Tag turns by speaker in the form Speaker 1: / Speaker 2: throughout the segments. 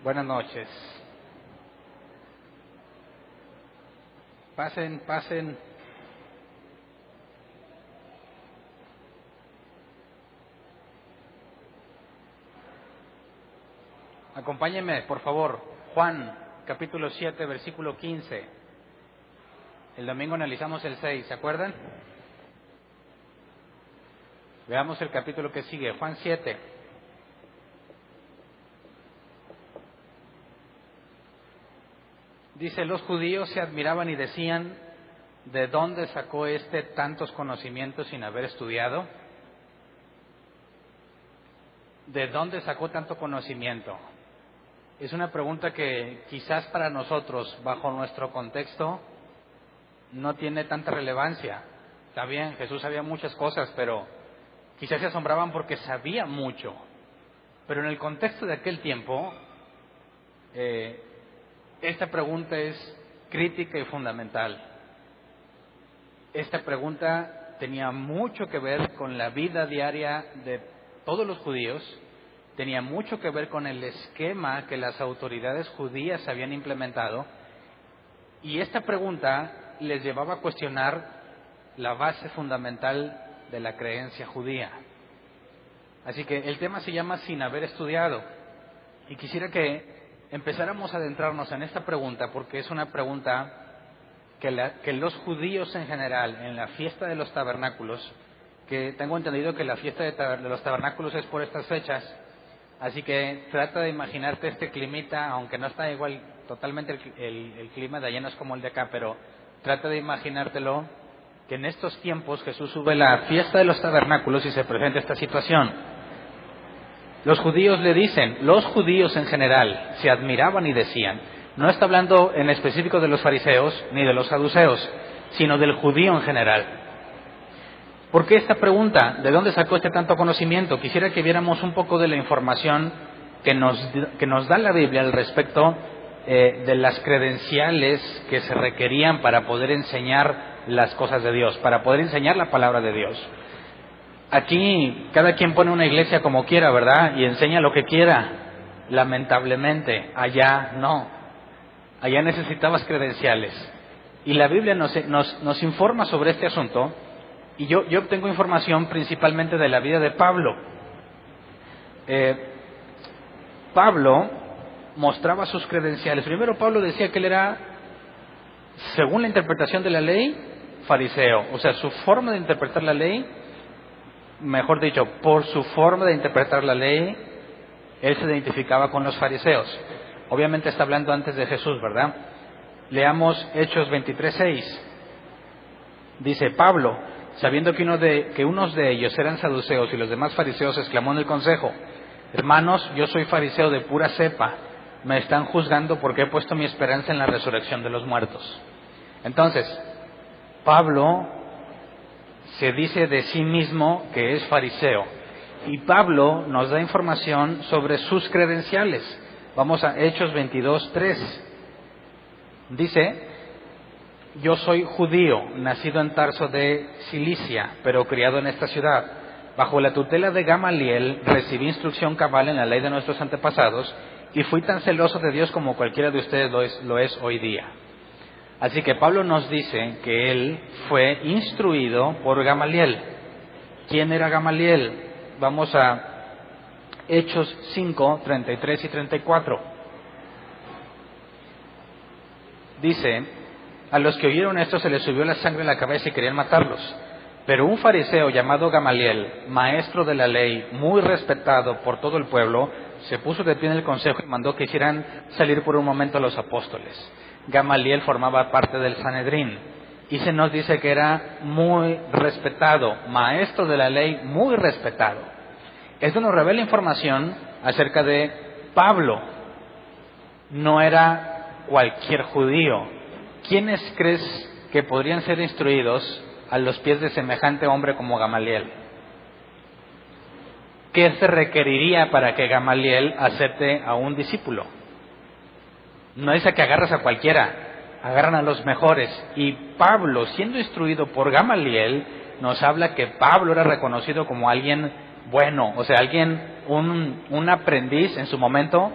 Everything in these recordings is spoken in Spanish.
Speaker 1: Buenas noches. Pasen, pasen. Acompáñenme, por favor. Juan, capítulo 7, versículo 15. El domingo analizamos el 6, ¿se acuerdan? Veamos el capítulo que sigue, Juan 7. Dice, los judíos se admiraban y decían, ¿de dónde sacó tantos conocimientos sin haber estudiado? ¿De dónde sacó tanto conocimiento? Es una pregunta que quizás para nosotros, bajo nuestro contexto, no tiene tanta relevancia. Está bien, Jesús sabía muchas cosas, pero quizás se asombraban porque sabía mucho. Pero en el contexto de aquel tiempo, esta pregunta es crítica y fundamental. Esta pregunta tenía mucho que ver con la vida diaria de todos los judíos, tenía mucho que ver con el esquema que las autoridades judías habían implementado, y esta pregunta les llevaba a cuestionar la base fundamental de la creencia judía. Así que el tema se llama sin haber estudiado, y quisiera que empezáramos a adentrarnos en esta pregunta, porque es una pregunta que los judíos en general, en la fiesta de los tabernáculos, que tengo entendido que la fiesta de los tabernáculos es por estas fechas, así que trata de imaginarte este climita, aunque no está igual totalmente el clima de allá, no es como el de acá, pero trata de imaginártelo, que en estos tiempos Jesús sube la fiesta de los tabernáculos y se presenta esta situación. Los judíos le dicen, los judíos en general se admiraban y decían, no está hablando en específico de los fariseos ni de los saduceos, sino del judío en general. ¿Por qué esta pregunta? ¿De dónde sacó tanto conocimiento? Quisiera que viéramos un poco de la información que nos da la Biblia al respecto de las credenciales que se requerían para poder enseñar las cosas de Dios, para poder enseñar la palabra de Dios. Aquí cada quien pone una iglesia como quiera, ¿verdad? Y enseña lo que quiera. Lamentablemente, allá no. Allá necesitabas credenciales. Y la Biblia nos informa sobre este asunto. Y yo obtengo información principalmente de la vida de Pablo. Pablo mostraba sus credenciales. Primero Pablo decía que él era, según la interpretación de la ley, fariseo. O sea, su forma de interpretar la ley, mejor dicho, por su forma de interpretar la ley, él se identificaba con los fariseos. Obviamente está hablando antes de Jesús, ¿verdad? Leamos Hechos 23:6. Dice, Pablo, sabiendo que unos de ellos eran saduceos y los demás fariseos, exclamó en el consejo, hermanos, yo soy fariseo de pura cepa, me están juzgando porque he puesto mi esperanza en la resurrección de los muertos. Entonces, Pablo se dice de sí mismo que es fariseo, y Pablo nos da información sobre sus credenciales. Vamos a Hechos 22:3. Dice, yo soy judío, nacido en Tarso de Cilicia, pero criado en esta ciudad. Bajo la tutela de Gamaliel recibí instrucción cabal en la ley de nuestros antepasados y fui tan celoso de Dios como cualquiera de ustedes lo es hoy día. Así que Pablo nos dice que él fue instruido por Gamaliel. ¿Quién era Gamaliel? Vamos a Hechos 5:33 y 34. Dice, a los que oyeron esto se les subió la sangre a la cabeza y querían matarlos. Pero un fariseo llamado Gamaliel, maestro de la ley, muy respetado por todo el pueblo, se puso de pie en el consejo y mandó que hicieran salir por un momento a los apóstoles. Gamaliel formaba parte del Sanedrín y se nos dice que era muy respetado, maestro de la ley, muy respetado. Esto nos revela información acerca de Pablo. No era cualquier judío. ¿Quiénes crees que podrían ser instruidos a los pies de semejante hombre como Gamaliel? ¿Qué se requeriría para que Gamaliel acepte a un discípulo? No dice que agarras a cualquiera, agarran a los mejores. Y Pablo, siendo instruido por Gamaliel, nos habla que Pablo era reconocido como alguien bueno, o sea, un aprendiz en su momento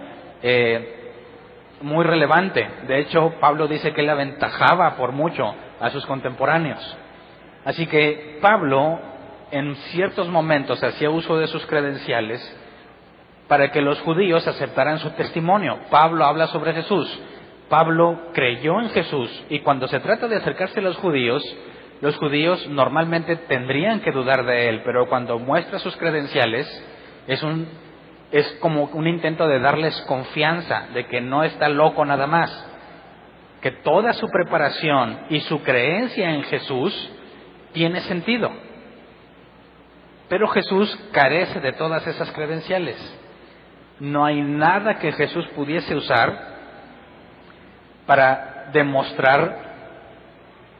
Speaker 1: muy relevante. De hecho, Pablo dice que él aventajaba por mucho a sus contemporáneos. Así que Pablo, en ciertos momentos, hacía uso de sus credenciales para que los judíos aceptaran su testimonio. Pablo habla sobre Jesús. Pablo creyó en Jesús, y cuando se trata de acercarse a los judíos normalmente tendrían que dudar de él, pero cuando muestra sus credenciales es como un intento de darles confianza de que no está loco nada más, que toda su preparación y su creencia en Jesús tiene sentido. Pero Jesús carece de todas esas credenciales. No hay nada que Jesús pudiese usar para demostrar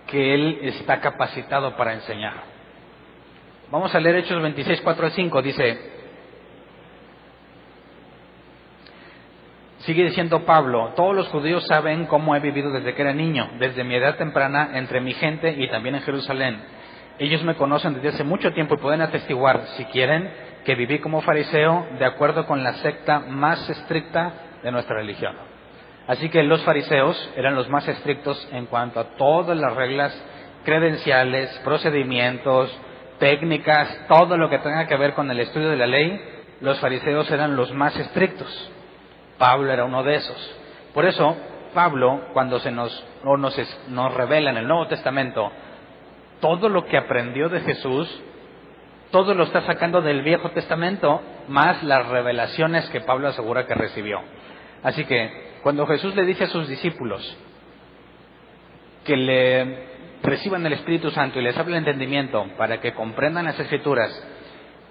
Speaker 1: que Él está capacitado para enseñar. Vamos a leer Hechos 26, 4 al 5. Sigue diciendo Pablo: todos los judíos saben cómo he vivido desde que era niño, desde mi edad temprana entre mi gente y también en Jerusalén. Ellos me conocen desde hace mucho tiempo y pueden atestiguar, si quieren, que viví como fariseo de acuerdo con la secta más estricta de nuestra religión. Así que los fariseos eran los más estrictos en cuanto a todas las reglas credenciales, procedimientos, técnicas, todo lo que tenga que ver con el estudio de la ley. Los fariseos eran los más estrictos. Pablo era uno de esos. Por eso, Pablo, cuando nos revela en el Nuevo Testamento todo lo que aprendió de Jesús, todo lo está sacando del Viejo Testamento, más las revelaciones que Pablo asegura que recibió. Así que, cuando Jesús le dice a sus discípulos que le reciban el Espíritu Santo y les hable el entendimiento para que comprendan las Escrituras,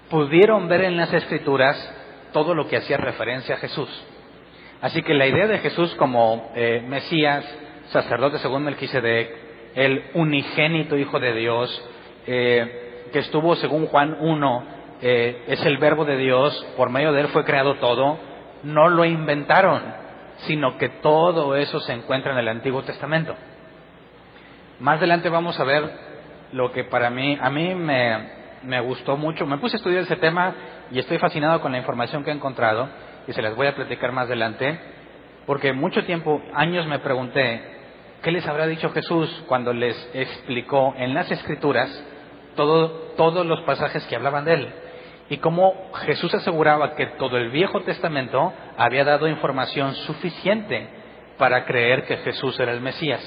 Speaker 1: pudieron ver en las Escrituras todo lo que hacía referencia a Jesús. Así que la idea de Jesús como Mesías, sacerdote según Melquisedec, el unigénito Hijo de Dios, que estuvo según Juan 1, es el Verbo de Dios, por medio de Él fue creado todo, no lo inventaron, sino que todo eso se encuentra en el Antiguo Testamento. Más adelante vamos a ver lo que a mí me gustó mucho. Me puse a estudiar ese tema y estoy fascinado con la información que he encontrado, y se las voy a platicar más adelante, porque mucho tiempo, años, me pregunté ¿qué les habrá dicho Jesús cuando les explicó en las Escrituras todos los pasajes que hablaban de Él? Y cómo Jesús aseguraba que todo el Viejo Testamento había dado información suficiente para creer que Jesús era el Mesías.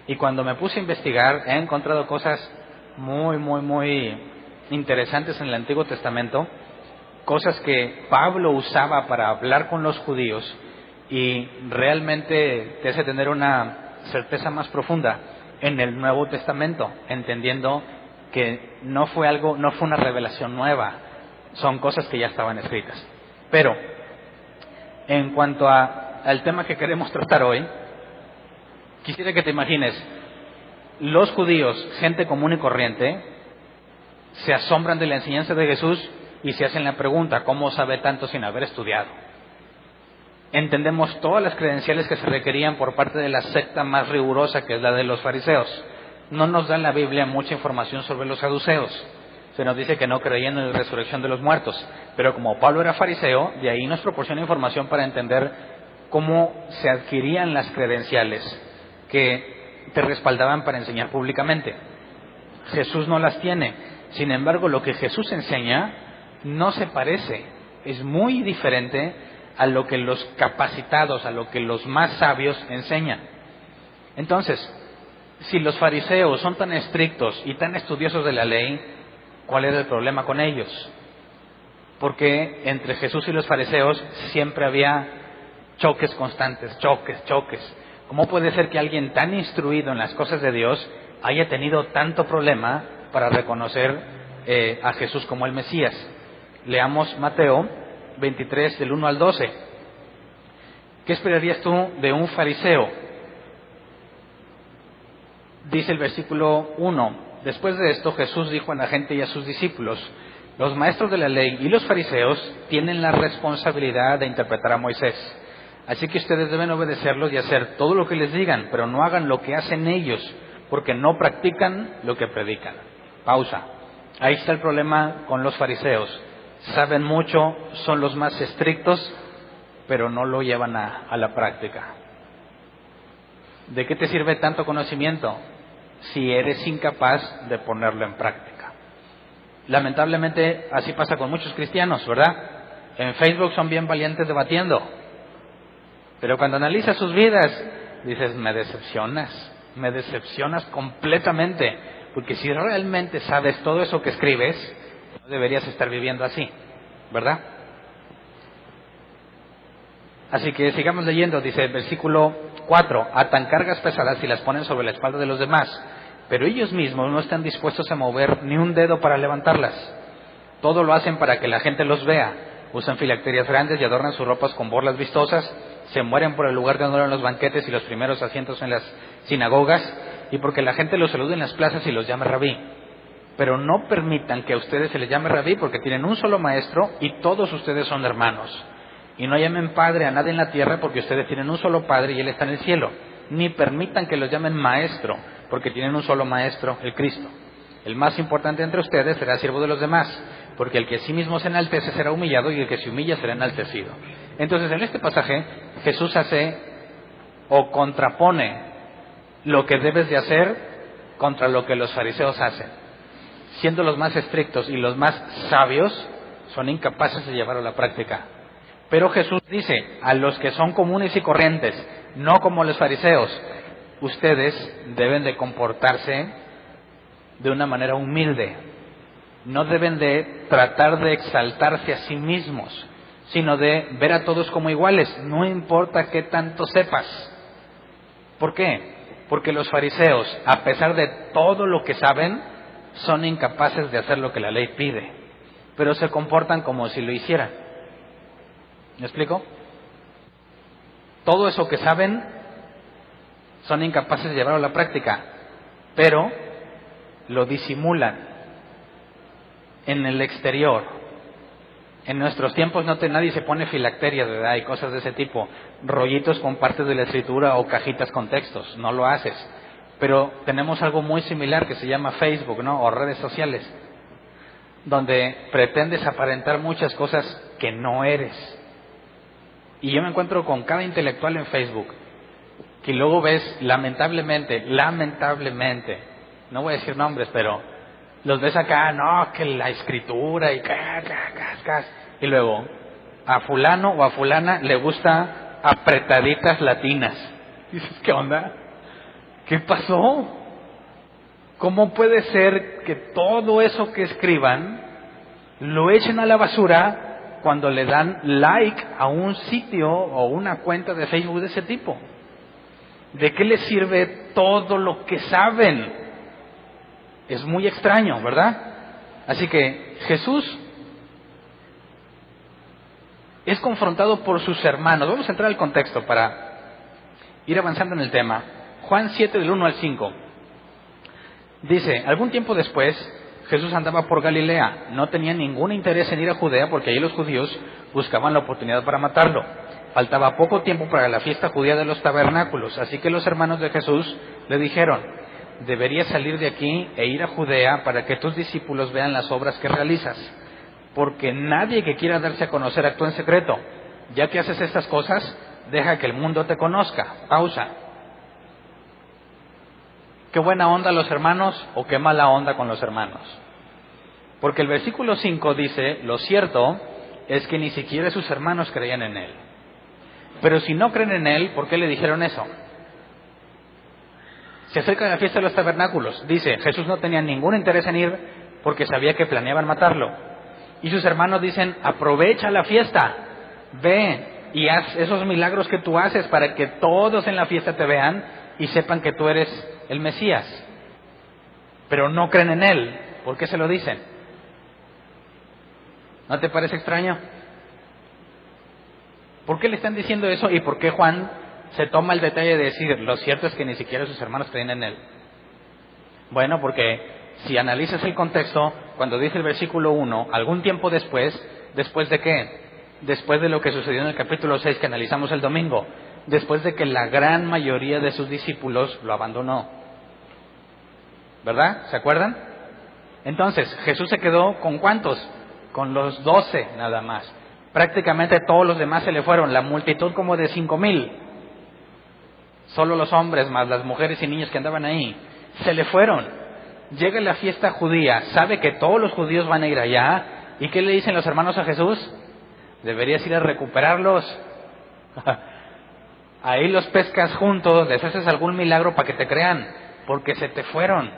Speaker 1: Y cuando me puse a investigar, he encontrado cosas muy, muy, muy interesantes en el Antiguo Testamento, cosas que Pablo usaba para hablar con los judíos, y realmente te hace tener una certeza más profunda en el Nuevo Testamento, entendiendo que no fue una revelación nueva, son cosas que ya estaban escritas. Pero en cuanto al tema que queremos tratar hoy, quisiera que te imagines, los judíos, gente común y corriente, se asombran de la enseñanza de Jesús y se hacen la pregunta: ¿cómo sabe tanto sin haber estudiado? Entendemos todas las credenciales que se requerían por parte de la secta más rigurosa, que es la de los fariseos. No nos da en la Biblia mucha información sobre los saduceos. Se nos dice que no creían en la resurrección de los muertos, pero como Pablo era fariseo, de ahí nos proporciona información para entender cómo se adquirían las credenciales que te respaldaban para enseñar públicamente. Jesús no las tiene. Sin embargo, lo que Jesús enseña no se parece, es muy diferente a lo que los capacitados, a lo que los más sabios enseñan. Entonces, si los fariseos son tan estrictos y tan estudiosos de la ley, ¿cuál era el problema con ellos? Porque entre Jesús y los fariseos siempre había choques constantes, choques. ¿Cómo puede ser que alguien tan instruido en las cosas de Dios haya tenido tanto problema para reconocer a Jesús como el Mesías? Leamos Mateo 23, del 1 al 12. ¿Qué esperarías tú de un fariseo? Dice el versículo 1: después de esto Jesús dijo a la gente y a sus discípulos: los maestros de la ley y los fariseos tienen la responsabilidad de interpretar a Moisés. Así que ustedes deben obedecerlos y hacer todo lo que les digan, pero no hagan lo que hacen ellos, porque no practican lo que predican. Pausa. Ahí está el problema con los fariseos. Saben mucho, son los más estrictos, pero no lo llevan a la práctica. ¿De qué te sirve tanto conocimiento si eres incapaz de ponerlo en práctica? Lamentablemente así pasa con muchos cristianos, ¿verdad? En Facebook son bien valientes debatiendo, pero cuando analizas sus vidas dices, me decepcionas completamente, porque si realmente sabes todo eso que escribes, no deberías estar viviendo así, ¿verdad? Así que sigamos leyendo, dice el versículo 4, atan cargas pesadas y las ponen sobre la espalda de los demás, pero ellos mismos no están dispuestos a mover ni un dedo para levantarlas. Todo lo hacen para que la gente los vea. Usan filacterias grandes y adornan sus ropas con borlas vistosas. Se mueren por el lugar de honor en los banquetes y los primeros asientos en las sinagogas, y porque la gente los salude en las plazas y los llame rabí. Pero no permitan que a ustedes se les llame rabí, porque tienen un solo maestro y todos ustedes son hermanos. Y no llamen padre a nadie en la tierra, porque ustedes tienen un solo padre y él está en el cielo. Ni permitan que los llamen maestro, porque tienen un solo maestro, el Cristo. El más importante entre ustedes será siervo de los demás, porque el que a sí mismo se enaltece será humillado, y el que se humilla será enaltecido. Entonces, en este pasaje, Jesús hace o contrapone lo que debes de hacer contra lo que los fariseos hacen. Siendo los más estrictos y los más sabios, son incapaces de llevarlo a la práctica. Pero Jesús dice, a los que son comunes y corrientes, no como los fariseos, ustedes deben de comportarse de una manera humilde. No deben de tratar de exaltarse a sí mismos, sino de ver a todos como iguales, no importa qué tanto sepas. ¿Por qué? Porque los fariseos, a pesar de todo lo que saben, son incapaces de hacer lo que la ley pide, pero se comportan como si lo hicieran. ¿Me explico? Todo eso que saben, son incapaces de llevarlo a la práctica, pero lo disimulan en el exterior. En nuestros tiempos nadie se pone filacterias, ¿verdad? Y cosas de ese tipo, rollitos con partes de la escritura o cajitas con textos, no lo haces. Pero tenemos algo muy similar que se llama Facebook, ¿no? O redes sociales, donde pretendes aparentar muchas cosas que no eres. Y yo me encuentro con cada intelectual en Facebook, que luego ves, lamentablemente, no voy a decir nombres, pero los ves acá, no, que la escritura y y luego a fulano o a fulana le gusta apretaditas latinas. Dices, ¿qué onda? ¿Qué pasó? ¿Cómo puede ser que todo eso que escriban lo echen a la basura cuando le dan like a un sitio o una cuenta de Facebook de ese tipo? ¿De qué les sirve todo lo que saben? Es muy extraño, ¿verdad? Así que Jesús es confrontado por sus hermanos. Vamos a entrar al contexto para ir avanzando en el tema. Juan 7, del 1 al 5. Dice, algún tiempo después, Jesús andaba por Galilea. No tenía ningún interés en ir a Judea, porque allí los judíos buscaban la oportunidad para matarlo. Faltaba poco tiempo para la fiesta judía de los tabernáculos. Así que los hermanos de Jesús le dijeron, deberías salir de aquí e ir a Judea para que tus discípulos vean las obras que realizas. Porque nadie que quiera darse a conocer actúa en secreto. Ya que haces estas cosas, deja que el mundo te conozca. Pausa. ¿Qué buena onda los hermanos o qué mala onda con los hermanos? Porque el versículo 5 dice, lo cierto es que ni siquiera sus hermanos creían en él. Pero si no creen en él, ¿por qué le dijeron eso? Se acerca la fiesta de los tabernáculos. Dice, Jesús no tenía ningún interés en ir porque sabía que planeaban matarlo. Y sus hermanos dicen, aprovecha la fiesta, ve y haz esos milagros que tú haces para que todos en la fiesta te vean y sepan que tú eres el Mesías. Pero no creen en él. ¿Por qué se lo dicen? ¿No te parece extraño? ¿Por qué le están diciendo eso? ¿Y por qué Juan se toma el detalle de decir, lo cierto es que ni siquiera sus hermanos creen en él? Bueno, porque si analizas el contexto, cuando dice el versículo 1, algún tiempo después, ¿después de qué? Después de lo que sucedió en el capítulo 6 que analizamos el domingo, después de que la gran mayoría de sus discípulos lo abandonó. ¿Verdad? ¿Se acuerdan? Entonces, Jesús se quedó ¿con cuántos? Con los 12 nada más. Prácticamente todos los demás se le fueron, la multitud como de 5,000. Solo los hombres más las mujeres y niños que andaban ahí. Se le fueron. Llega la fiesta judía, sabe que todos los judíos van a ir allá. ¿Y qué le dicen los hermanos a Jesús? Deberías ir a recuperarlos. Ahí los pescas juntos, les haces algún milagro para que te crean, porque se te fueron.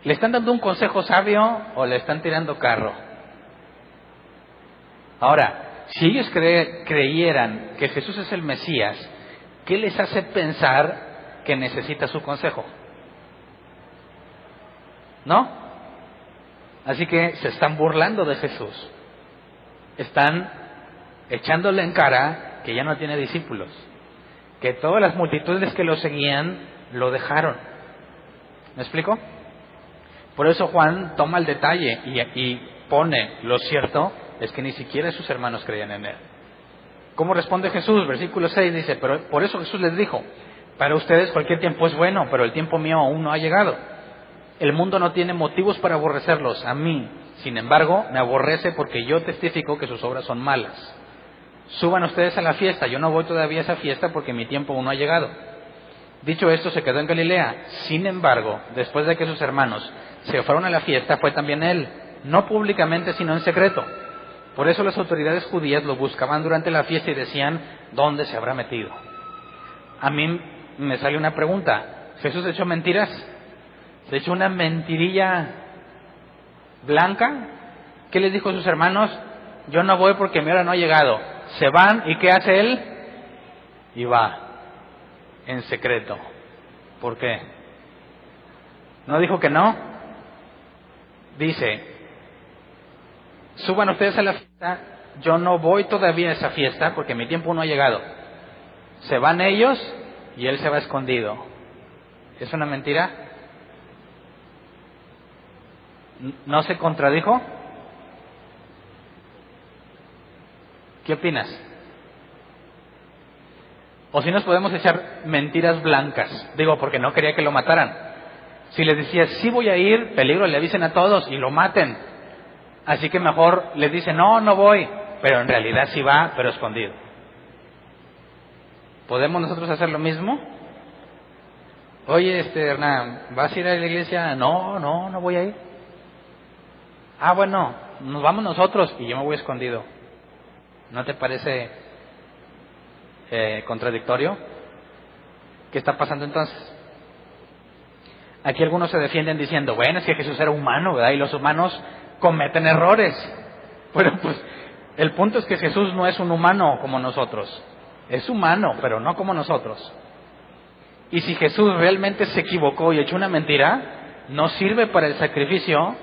Speaker 1: ¿Le están dando un consejo sabio o le están tirando carro? Ahora, si ellos creyeran que Jesús es el Mesías, ¿qué les hace pensar que necesita su consejo? ¿No? Así que se están burlando de Jesús. Están echándole en cara que ya no tiene discípulos, que todas las multitudes que lo seguían lo dejaron. ¿Me explico? Por eso Juan toma el detalle y pone: lo cierto es que ni siquiera sus hermanos creían en él. ¿Cómo responde Jesús? Versículo 6 dice: pero por eso Jesús les dijo: para ustedes cualquier tiempo es bueno, pero el tiempo mío aún no ha llegado. El mundo no tiene motivos para aborrecerlos. A mí, sin embargo, me aborrece porque yo testifico que sus obras son malas. Suban ustedes a la fiesta. Yo no voy todavía a esa fiesta porque mi tiempo aún no ha llegado. Dicho esto, se quedó en Galilea. Sin embargo, después de que sus hermanos se fueron a la fiesta, fue también él, no públicamente sino en secreto. Por eso las autoridades judías lo buscaban durante la fiesta y decían: ¿dónde se habrá metido? A mí me sale una pregunta: ¿Jesús echó mentiras? ¿Se echó una mentirilla blanca? ¿Qué les dijo a sus hermanos? Yo no voy porque mi hora no ha llegado. Se van, ¿y qué hace él? Y va en secreto. ¿Por qué? ¿No dijo que no? Dice: suban ustedes a la fiesta. Yo no voy todavía a esa fiesta porque mi tiempo no ha llegado. Se van ellos y él se va escondido. ¿Es una mentira? ¿No se contradijo? ¿Qué opinas? O si nos podemos echar mentiras blancas. Digo, porque no quería que lo mataran. Si les decía: sí voy a ir, peligro, le avisen a todos y lo maten. Así que mejor les dice: no, no voy, pero en realidad sí va, pero escondido. ¿Podemos nosotros hacer lo mismo? Oye, Hernán, ¿vas a ir a la iglesia? No voy a ir. Ah, bueno, nos vamos nosotros y yo me voy escondido. ¿No te parece contradictorio? ¿Qué está pasando entonces? Aquí algunos se defienden diciendo: bueno, es que Jesús era humano, ¿verdad? Y los humanos cometen errores. Bueno, pues el punto es que Jesús no es un humano como nosotros. Es humano, pero no como nosotros. Y si Jesús realmente se equivocó y echó una mentira, no sirve para el sacrificio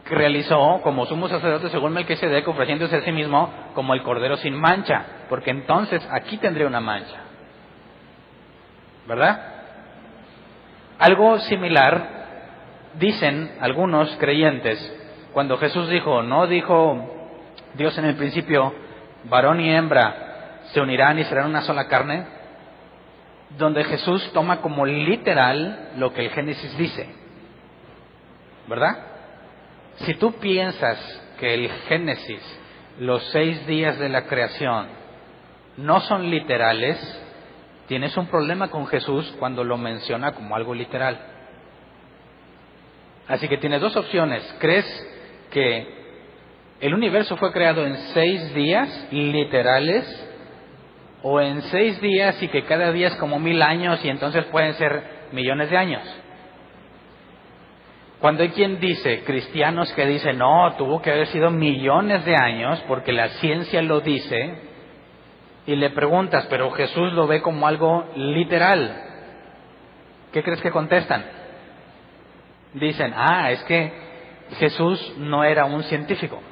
Speaker 1: que realizó como sumo sacerdote según Melquisedec, ofreciéndose a sí mismo como el cordero sin mancha, porque entonces aquí tendría una mancha, ¿verdad? Algo similar dicen algunos creyentes cuando Jesús dijo: no dijo Dios en el principio, varón y hembra se unirán y serán una sola carne, donde Jesús toma como literal lo que el Génesis dice, ¿verdad? Si tú piensas que el Génesis, los 6 días de la creación, no son literales, tienes un problema con Jesús cuando lo menciona como algo literal. Así que tienes dos opciones. ¿Crees que el universo fue creado en 6 días literales, o en 6 días y que cada día es como 1000 años y entonces pueden ser millones de años? Cuando hay quien dice, cristianos que dicen: no, tuvo que haber sido millones de años porque la ciencia lo dice, y le preguntas: pero Jesús lo ve como algo literal, ¿qué crees que contestan? Dicen: es que Jesús no era un científico.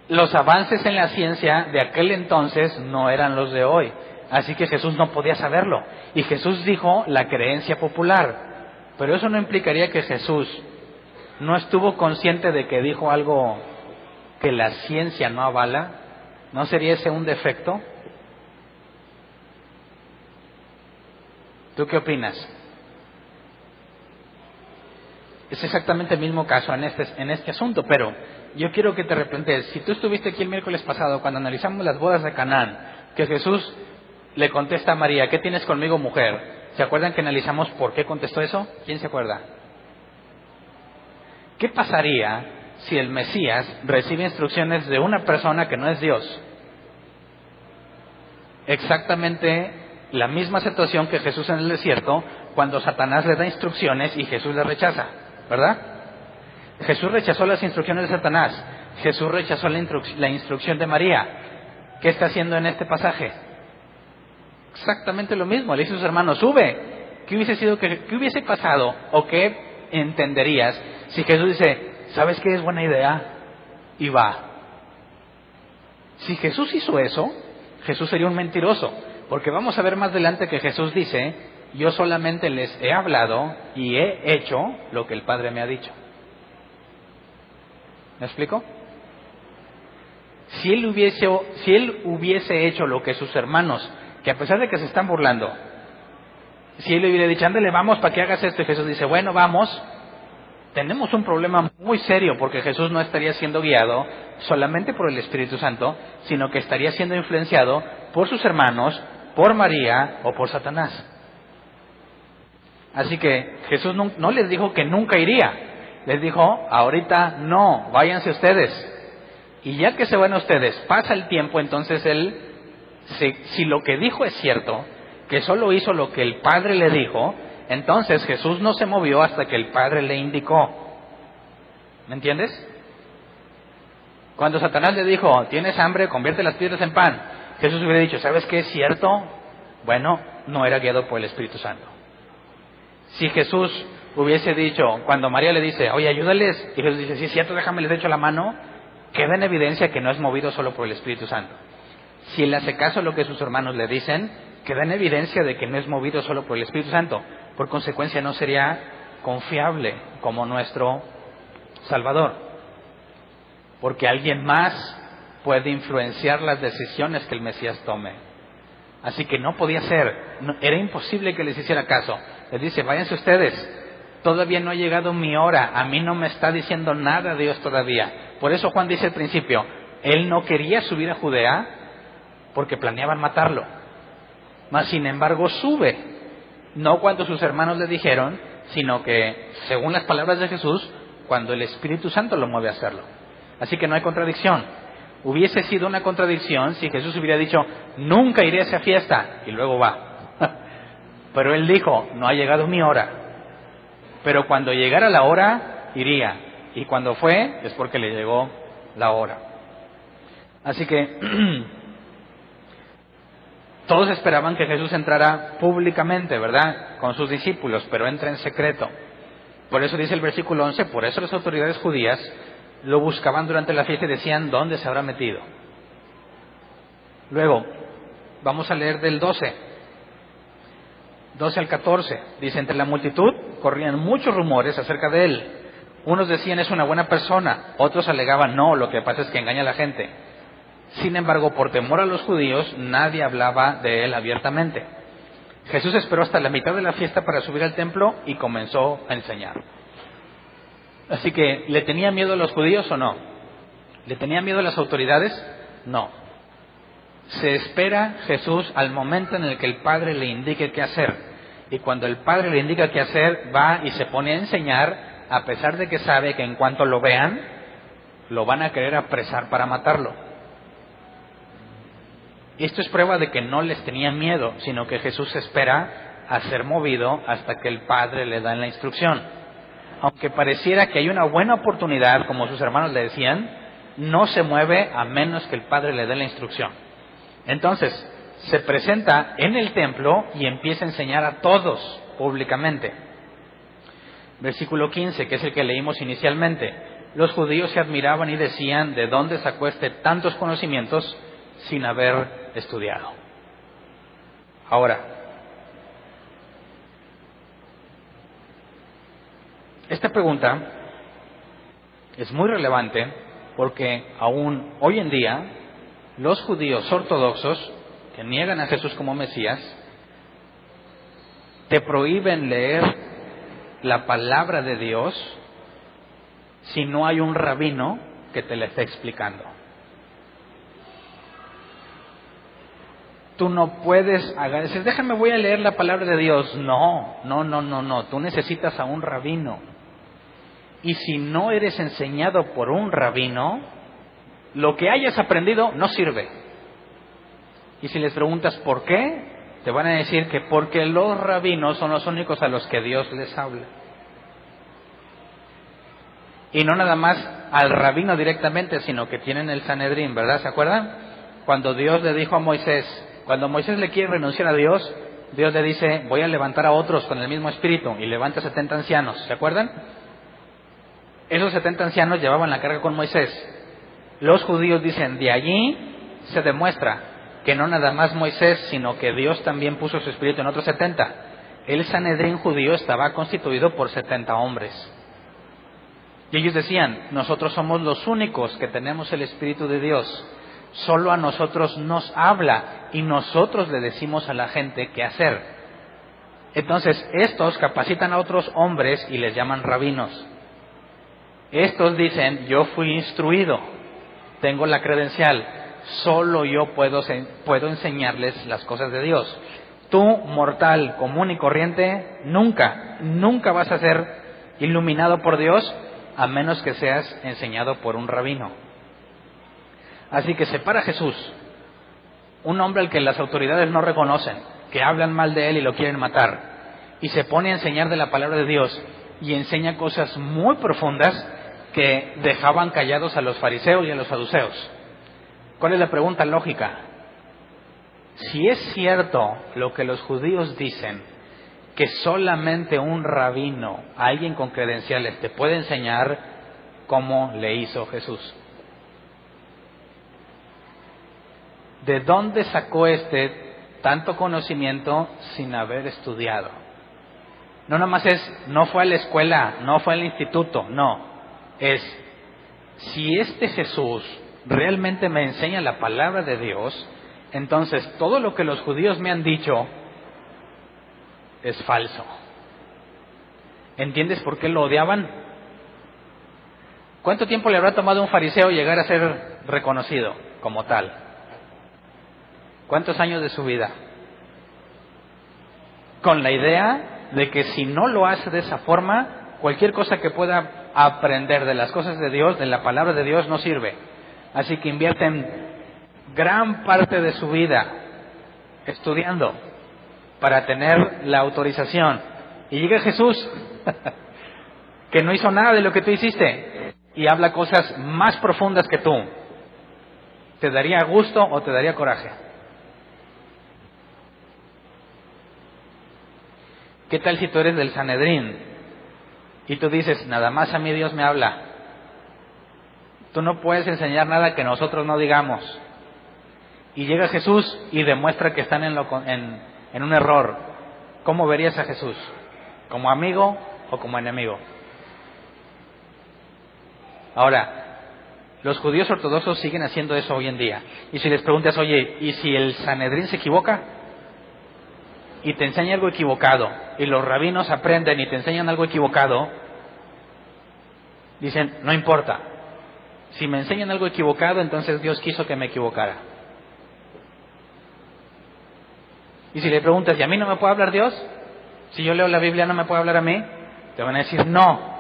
Speaker 1: Los avances en la ciencia de aquel entonces no eran los de hoy, así que Jesús no podía saberlo. Y Jesús dijo la creencia popular. Pero eso no implicaría que Jesús no estuvo consciente de que dijo algo que la ciencia no avala. ¿No sería ese un defecto? ¿Tú qué opinas? Es exactamente el mismo caso en este asunto, pero yo quiero que te replantees. Si tú estuviste aquí el miércoles pasado cuando analizamos las bodas de Canaán, que Jesús le contesta a María, ¿qué tienes conmigo, mujer? ¿Se acuerdan que analizamos por qué contestó eso? ¿Quién se acuerda? ¿Qué pasaría si el Mesías recibe instrucciones de una persona que no es Dios? Exactamente la misma situación que Jesús en el desierto, cuando Satanás le da instrucciones y Jesús le rechaza, ¿verdad? Jesús rechazó las instrucciones de Satanás, Jesús rechazó la instrucción de María. ¿Qué está haciendo en este pasaje? Exactamente lo mismo, le dice a sus hermanos, sube. ¿Qué hubiese pasado o qué entenderías si Jesús dice, ¿sabes qué es buena idea? Y va. Si Jesús hizo eso, Jesús sería un mentiroso, porque vamos a ver más adelante que Jesús dice, yo solamente les he hablado y he hecho lo que el Padre me ha dicho. ¿Me explico? Si él hubiese hecho lo que sus hermanos, que a pesar de que se están burlando, si él le hubiera dicho, ándale, vamos para que hagas esto, y Jesús dice, bueno, vamos, tenemos un problema muy serio, porque Jesús no estaría siendo guiado solamente por el Espíritu Santo, sino que estaría siendo influenciado por sus hermanos, por María o por Satanás. Así que Jesús no les dijo que nunca iría, les dijo, ahorita no, váyanse ustedes. Y ya que se van ustedes, pasa el tiempo, entonces él, si lo que dijo es cierto, que solo hizo lo que el Padre le dijo, entonces Jesús no se movió hasta que el Padre le indicó. ¿Me entiendes? Cuando Satanás le dijo, tienes hambre, convierte las piedras en pan, Jesús hubiera dicho, ¿sabes qué es cierto? Bueno, no era guiado por el Espíritu Santo. Si Jesús hubiese dicho, cuando María le dice, oye, ayúdales, y Jesús dice, sí es cierto, déjame les echo la mano, queda en evidencia que no es movido solo por el Espíritu Santo. Si él hace caso a lo que sus hermanos le dicen, queda en evidencia de que no es movido solo por el Espíritu Santo. Por consecuencia no sería confiable como nuestro Salvador, porque alguien más puede influenciar las decisiones que el Mesías tome. Así que no podía ser, era imposible que les hiciera caso. Les dice, váyanse ustedes, todavía no ha llegado mi hora, a mí no me está diciendo nada Dios todavía. Por eso Juan dice al principio, él no quería subir a Judea porque planeaban matarlo. Mas sin embargo sube, no cuando sus hermanos le dijeron, sino que, según las palabras de Jesús, cuando el Espíritu Santo lo mueve a hacerlo. Así que no hay contradicción. Hubiese sido una contradicción si Jesús hubiera dicho, nunca iré a esa fiesta, y luego va. Pero él dijo, no ha llegado mi hora. Pero cuando llegara la hora, iría. Y cuando fue, es porque le llegó la hora. Así que todos esperaban que Jesús entrara públicamente, ¿verdad?, con sus discípulos, pero entra en secreto. Por eso dice el versículo 11, por eso las autoridades judías lo buscaban durante la fiesta y decían, ¿dónde se habrá metido? Luego, vamos a leer del 12 al 14. Dice, entre la multitud corrían muchos rumores acerca de él. Unos decían, es una buena persona. Otros alegaban, no, lo que pasa es que engaña a la gente. Sin embargo, por temor a los judíos, nadie hablaba de él abiertamente. Jesús esperó hasta la mitad de la fiesta para subir al templo y comenzó a enseñar. Así que, ¿le tenía miedo a los judíos o no? ¿Le tenía miedo a las autoridades? No. Se espera Jesús al momento en el que el Padre le indique qué hacer. Y cuando el Padre le indica qué hacer, va y se pone a enseñar, a pesar de que sabe que en cuanto lo vean, lo van a querer apresar para matarlo. Esto es prueba de que no les tenía miedo, sino que Jesús espera a ser movido hasta que el Padre le da la instrucción. Aunque pareciera que hay una buena oportunidad, como sus hermanos le decían, no se mueve a menos que el Padre le dé la instrucción. Entonces, se presenta en el templo y empieza a enseñar a todos públicamente. Versículo 15, que es el que leímos inicialmente. Los judíos se admiraban y decían, ¿de dónde sacó tantos conocimientos sin haber estudiado? Ahora, esta pregunta es muy relevante porque aún hoy en día los judíos ortodoxos que niegan a Jesús como Mesías te prohíben leer la palabra de Dios si no hay un rabino que te la esté explicando. Tú no puedes decir, déjame, voy a leer la palabra de Dios. No. Tú necesitas a un rabino. Y si no eres enseñado por un rabino, lo que hayas aprendido no sirve. Y si les preguntas por qué, te van a decir que porque los rabinos son los únicos a los que Dios les habla. Y no nada más al rabino directamente, sino que tienen el Sanedrín, ¿verdad? ¿Se acuerdan? Cuando Dios le dijo a Moisés, cuando Moisés le quiere renunciar a Dios, Dios le dice, voy a levantar a otros con el mismo espíritu, y levanta 70 ancianos, ¿se acuerdan? Esos 70 ancianos llevaban la carga con Moisés. Los judíos dicen, de allí se demuestra que no nada más Moisés, sino que Dios también puso su espíritu en otros 70. El Sanedrín judío estaba constituido por 70 hombres. Y ellos decían, nosotros somos los únicos que tenemos el Espíritu de Dios. Solo a nosotros nos habla y nosotros le decimos a la gente qué hacer. Entonces, estos capacitan a otros hombres y les llaman rabinos. Estos dicen, yo fui instruido, tengo la credencial, solo yo puedo enseñarles las cosas de Dios. Tú, mortal, común y corriente, nunca vas a ser iluminado por Dios a menos que seas enseñado por un rabino. Así que separa a Jesús, un hombre al que las autoridades no reconocen, que hablan mal de él y lo quieren matar, y se pone a enseñar de la palabra de Dios y enseña cosas muy profundas que dejaban callados a los fariseos y a los saduceos. ¿Cuál es la pregunta lógica? Si es cierto lo que los judíos dicen, que solamente un rabino, alguien con credenciales, te puede enseñar, ¿cómo le hizo Jesús? ¿De dónde sacó tanto conocimiento sin haber estudiado? No nomás no fue a la escuela, no fue al instituto, no. Si Jesús realmente me enseña la palabra de Dios, entonces todo lo que los judíos me han dicho es falso. ¿Entiendes por qué lo odiaban? ¿Cuánto tiempo le habrá tomado a un fariseo llegar a ser reconocido como tal? ¿Cuántos años de su vida? Con la idea de que si no lo hace de esa forma, cualquier cosa que pueda aprender de las cosas de Dios, de la palabra de Dios, no sirve. Así que invierten gran parte de su vida estudiando para tener la autorización. Y llega Jesús, que no hizo nada de lo que tú hiciste, y habla cosas más profundas que tú. ¿Te daría gusto o te daría coraje? ¿Qué tal si tú eres del Sanedrín y tú dices, nada más a mí Dios me habla? Tú no puedes enseñar nada que nosotros no digamos. Y llega Jesús y demuestra que están en un error. ¿Cómo verías a Jesús? ¿Como amigo o como enemigo? Ahora, los judíos ortodoxos siguen haciendo eso hoy en día. Y si les preguntas, oye, ¿y si el Sanedrín se equivoca? Y te enseña algo equivocado, y los rabinos aprenden y te enseñan algo equivocado, dicen, no importa. Si me enseñan algo equivocado, entonces Dios quiso que me equivocara. Y si le preguntas, ¿y a mí no me puede hablar Dios? Si yo leo la Biblia, ¿no me puede hablar a mí? Te van a decir, no,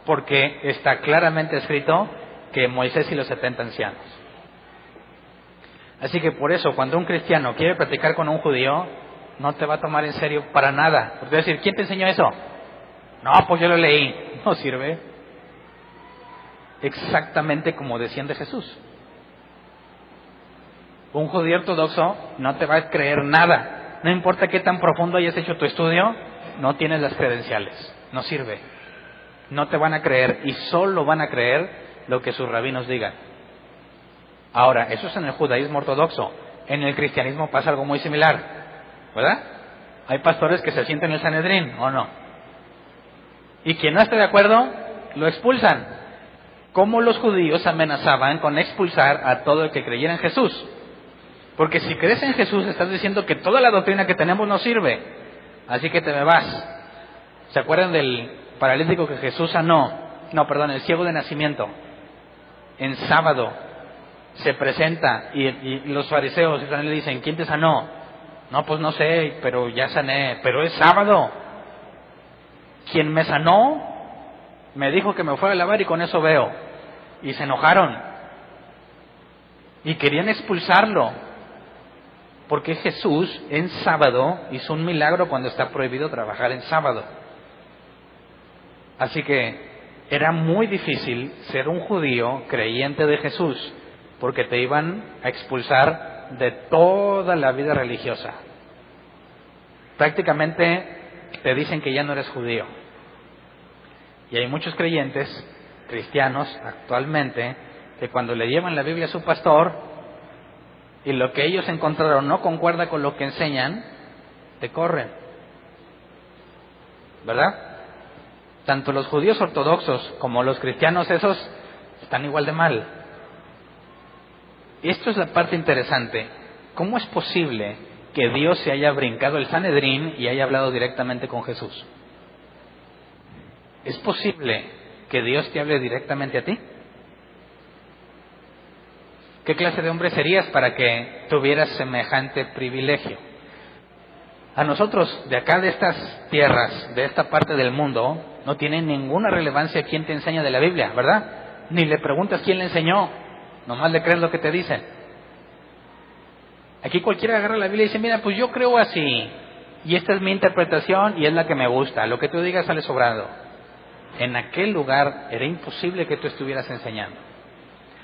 Speaker 1: porque está claramente escrito que Moisés y los 70 ancianos. Así que por eso, cuando un cristiano quiere platicar con un judío, no te va a tomar en serio para nada. Porque va a decir, ¿quién te enseñó eso? No, pues yo lo leí. No sirve. Exactamente como decían de Jesús. Un judío ortodoxo no te va a creer nada. No importa qué tan profundo hayas hecho tu estudio, no tienes las credenciales. No sirve. No te van a creer y solo van a creer lo que sus rabinos digan. Ahora, eso es en el judaísmo ortodoxo. En el cristianismo pasa algo muy similar, ¿verdad? Hay pastores que se sienten en el Sanedrín, ¿o no? Y quien no esté de acuerdo, lo expulsan. Como los judíos amenazaban con expulsar a todo el que creyera en Jesús. Porque si crees en Jesús, estás diciendo que toda la doctrina que tenemos no sirve. Así que te me vas. ¿Se acuerdan del paralítico que Jesús sanó? El ciego de nacimiento. En sábado. se presenta y los fariseos le dicen, ¿quién te sanó? No, pues no sé, pero ya sané, pero es sábado. Quien me sanó me dijo que me fuera a lavar y con eso veo. Y se enojaron y querían expulsarlo, porque Jesús en sábado hizo un milagro cuando está prohibido trabajar en sábado. Así que era muy difícil ser un judío creyente de Jesús, porque te iban a expulsar de toda la vida religiosa. Prácticamente te dicen que ya no eres judío. Y hay muchos creyentes, cristianos actualmente, que cuando le llevan la Biblia a su pastor y lo que ellos encontraron no concuerda con lo que enseñan, te corren. ¿Verdad? Tanto los judíos ortodoxos como los cristianos esos están igual de mal. Esto es la parte interesante. ¿Cómo es posible que Dios se haya brincado el Sanedrín y haya hablado directamente con Jesús? ¿Es posible que Dios te hable directamente a ti? ¿Qué clase de hombre serías para que tuvieras semejante privilegio? A nosotros, de acá, de estas tierras, de esta parte del mundo, no tiene ninguna relevancia quién te enseña de la Biblia, ¿verdad? Ni le preguntas quién le enseñó, nomás le crees lo que te dicen. Aquí cualquiera agarra la Biblia y dice, mira, pues yo creo así, y esta es mi interpretación y es la que me gusta, lo que tú digas sale sobrado. En aquel lugar era imposible que tú estuvieras enseñando.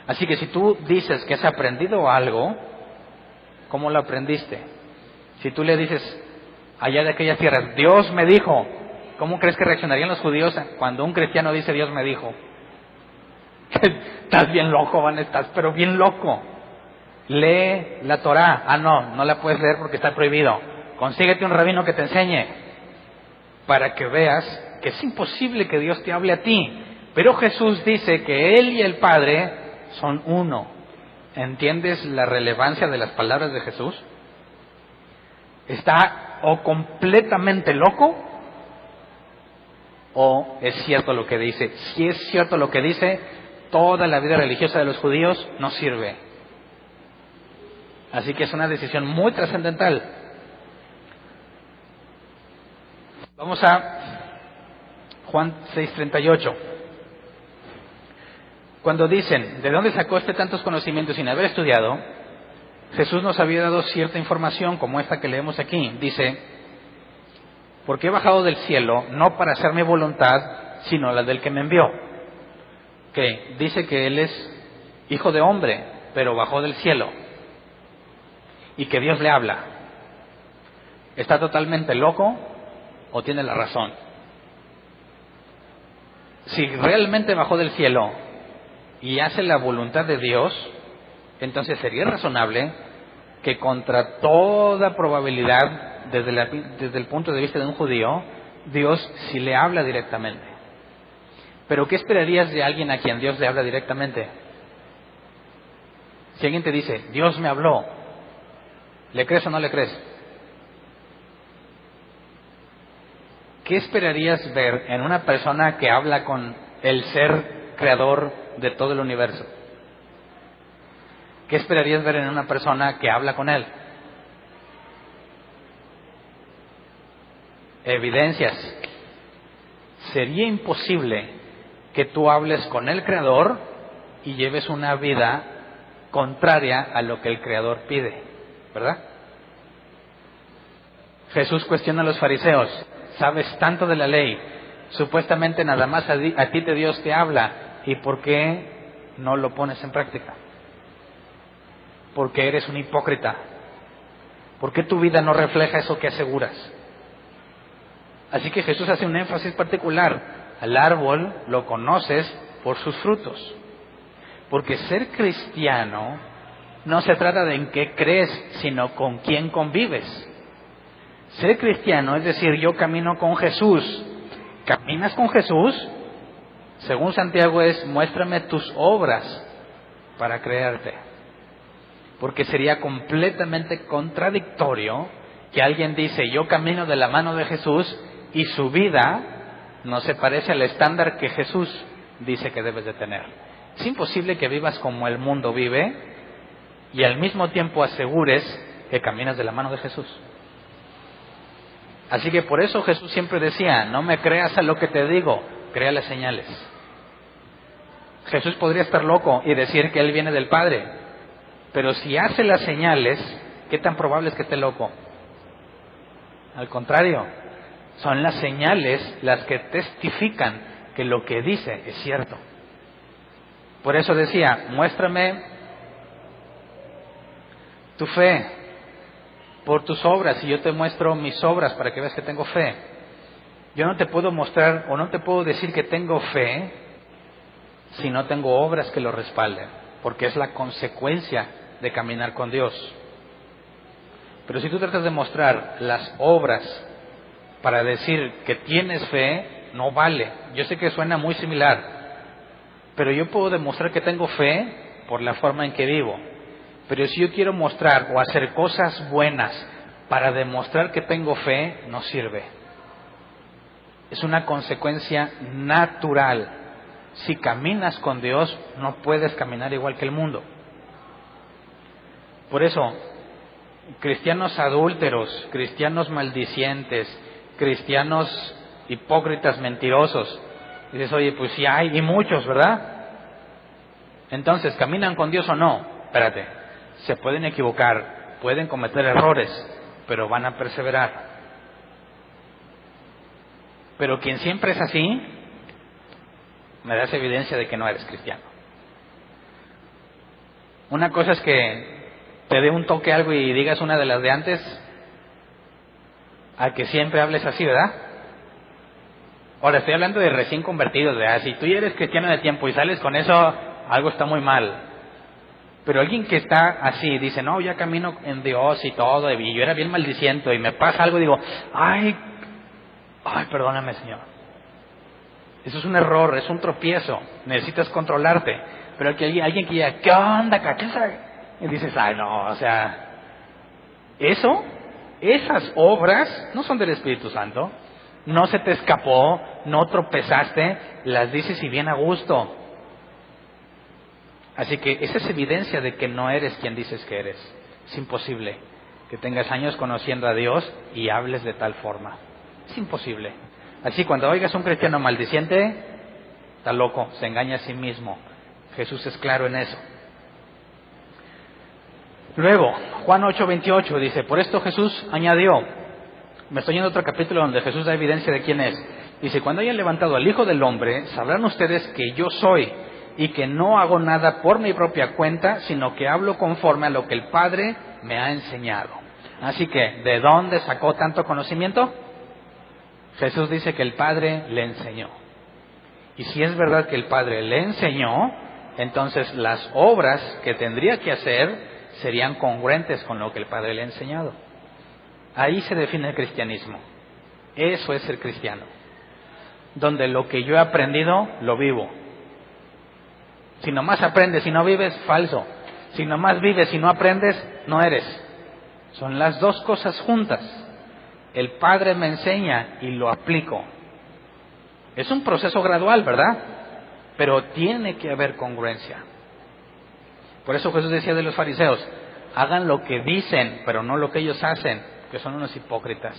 Speaker 1: Así que si tú dices que has aprendido algo, ¿cómo lo aprendiste? Si tú le dices allá de aquellas tierras, Dios me dijo, ¿cómo crees que reaccionarían los judíos cuando un cristiano dice Dios me dijo? Estás bien loco, Van, estás pero bien loco. Lee la Torá. Ah, no la puedes leer porque está prohibido. Consíguete un rabino que te enseñe para que veas que es imposible que Dios te hable a ti. Pero Jesús dice que Él y el Padre son uno. ¿Entiendes la relevancia de las palabras de Jesús? ¿Está o completamente loco o es cierto lo que dice? Si es cierto lo que dice, toda la vida religiosa de los judíos no sirve. Así que es una decisión muy trascendental. Vamos a Juan 6:38. Cuando dicen, ¿de dónde sacó tantos conocimientos sin haber estudiado? Jesús nos había dado cierta información como esta que leemos aquí. Dice, porque he bajado del cielo no para hacer mi voluntad, sino la del que me envió. Que dice que Él es hijo de hombre, pero bajó del cielo. Y que Dios le habla. ¿Está totalmente loco o tiene la razón? Si realmente bajó del cielo y hace la voluntad de Dios, entonces sería razonable que contra toda probabilidad, desde el punto de vista de un judío, Dios sí le habla directamente. Pero ¿qué esperarías de alguien a quien Dios le habla directamente? Si alguien te dice, Dios me habló, ¿le crees o no le crees? ¿Qué esperarías ver en una persona que habla con el ser creador de todo el universo? ¿Qué esperarías ver en una persona que habla con Él? Evidencias. Sería imposible que tú hables con el Creador y lleves una vida contraria a lo que el Creador pide, ¿verdad? Jesús cuestiona a los fariseos, sabes tanto de la ley, supuestamente nada más a ti Dios te habla, ¿y por qué no lo pones en práctica? Porque eres un hipócrita. ¿Por qué tu vida no refleja eso que aseguras? Así que Jesús hace un énfasis particular. Al árbol lo conoces por sus frutos. Porque ser cristiano no se trata de en qué crees, sino con quién convives. Ser cristiano es decir, yo camino con Jesús. ¿Caminas con Jesús? Según Santiago es, muéstrame tus obras para creerte. Porque sería completamente contradictorio que alguien dice, yo camino de la mano de Jesús y su vida no se parece al estándar que Jesús dice que debes de tener. Es imposible que vivas como el mundo vive y al mismo tiempo asegures que caminas de la mano de Jesús. Así que por eso Jesús siempre decía, no me creas a lo que te digo, crea las señales. Jesús podría estar loco y decir que Él viene del Padre, pero si hace las señales, ¿qué tan probable es que esté loco? Al contrario, son las señales las que testifican que lo que dice es cierto. Por eso decía, muéstrame tu fe por tus obras y yo te muestro mis obras para que veas que tengo fe. Yo no te puedo mostrar o no te puedo decir que tengo fe si no tengo obras que lo respalden, porque es la consecuencia de caminar con Dios. Pero si tú tratas de mostrar las obras para decir que tienes fe, no vale. Yo sé que suena muy similar, pero yo puedo demostrar que tengo fe por la forma en que vivo. Pero si yo quiero mostrar o hacer cosas buenas para demostrar que tengo fe, no sirve. Es una consecuencia natural. Si caminas con Dios, no puedes caminar igual que el mundo. Por eso, cristianos adúlteros, cristianos maldicientes, cristianos hipócritas, mentirosos, dices, oye, pues sí hay, y muchos, ¿verdad? Entonces, ¿caminan con Dios o no? Espérate, se pueden equivocar, pueden cometer errores, pero van a perseverar. Pero quien siempre es así, me das evidencia de que no eres cristiano. Una cosa es que te dé un toque algo y digas una de las de antes, a que siempre hables así, ¿verdad? Ahora estoy hablando de recién convertidos, ¿verdad? Si tú ya eres cristiano de tiempo y sales con eso, algo está muy mal. Pero alguien que está así, dice, no, ya camino en Dios y todo, y yo era bien maldiciento, y me pasa algo y digo, ay, perdóname, Señor. Eso es un error, es un tropiezo, necesitas controlarte. Pero que alguien que diga, ¿qué onda, cachaza? Y dices, ay, no, o sea, esas obras no son del Espíritu Santo, no se te escapó, no tropezaste, las dices y bien a gusto. Así que esa es evidencia de que no eres quien dices que eres. Es imposible que tengas años conociendo a Dios y hables de tal forma. Es imposible. Así cuando oigas a un cristiano maldiciente, está loco, se engaña a sí mismo. Jesús es claro en eso. Luego, Juan 8:28 dice, por esto Jesús añadió, me estoy yendo a otro capítulo donde Jesús da evidencia de quién es. Dice, cuando hayan levantado al Hijo del Hombre, sabrán ustedes que yo soy, y que no hago nada por mi propia cuenta, sino que hablo conforme a lo que el Padre me ha enseñado. Así que, ¿de dónde sacó tanto conocimiento? Jesús dice que el Padre le enseñó. Y si es verdad que el Padre le enseñó, entonces las obras que tendría que hacer serían congruentes con lo que el Padre le ha enseñado. Ahí se define el cristianismo. Eso es ser cristiano. Donde lo que yo he aprendido, lo vivo. Si nomás aprendes y no vives, falso. Si nomás vives y no aprendes, no eres. Son las dos cosas juntas. El Padre me enseña y lo aplico. Es un proceso gradual, ¿verdad? Pero tiene que haber congruencia. Por eso Jesús decía de los fariseos, hagan lo que dicen, pero no lo que ellos hacen, que son unos hipócritas.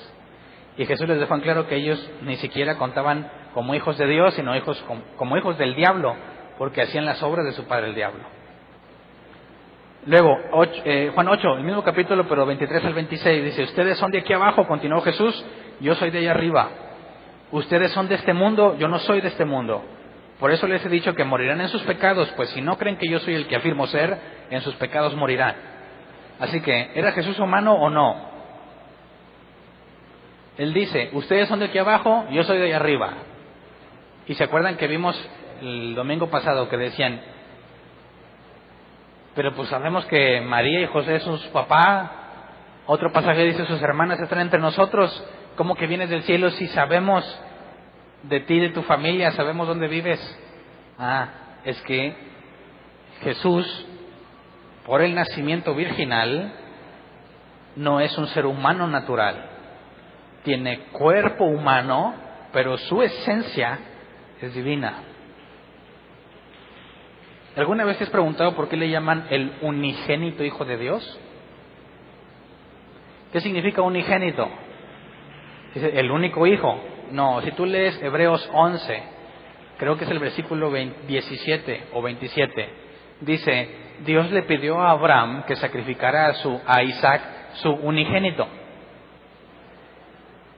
Speaker 1: Y Jesús les dejó en claro que ellos ni siquiera contaban como hijos de Dios, sino como hijos del diablo, porque hacían las obras de su padre el diablo. Luego, Juan 8, el mismo capítulo, pero 23 al 26, dice, ustedes son de aquí abajo, continuó Jesús, yo soy de allá arriba. Ustedes son de este mundo, yo no soy de este mundo. Por eso les he dicho que morirán en sus pecados, pues si no creen que yo soy el que afirmo ser, en sus pecados morirán. Así que, ¿era Jesús humano o no? Él dice, ustedes son de aquí abajo, yo soy de allá arriba. Y se acuerdan que vimos el domingo pasado que decían, pero pues sabemos que María y José son su papá. Otro pasaje dice, sus hermanas están entre nosotros. ¿Cómo que vienes del cielo si sabemos de ti, de tu familia, sabemos dónde vives? Es que Jesús, por el nacimiento virginal, no es un ser humano natural. Tiene cuerpo humano, pero su esencia es divina. ¿Alguna vez te has preguntado por qué le llaman el unigénito Hijo de Dios? ¿Qué significa unigénito? ¿Es el único hijo? No, si tú lees Hebreos 11, creo que es el versículo 17 o 27, dice, Dios le pidió a Abraham que sacrificara a Isaac, su unigénito.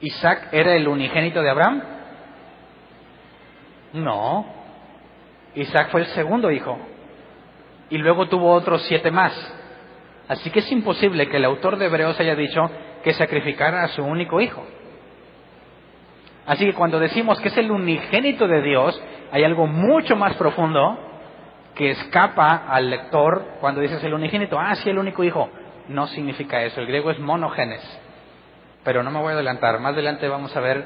Speaker 1: ¿Isaac era el unigénito de Abraham? No, Isaac fue el segundo hijo y luego tuvo otros 7 más. Así que es imposible que el autor de Hebreos haya dicho que sacrificara a su único hijo. Así que cuando decimos que es el unigénito de Dios, hay algo mucho más profundo que escapa al lector cuando dices el unigénito. Sí, el único hijo. No significa eso. El griego es monogenes. Pero no me voy a adelantar. Más adelante vamos a ver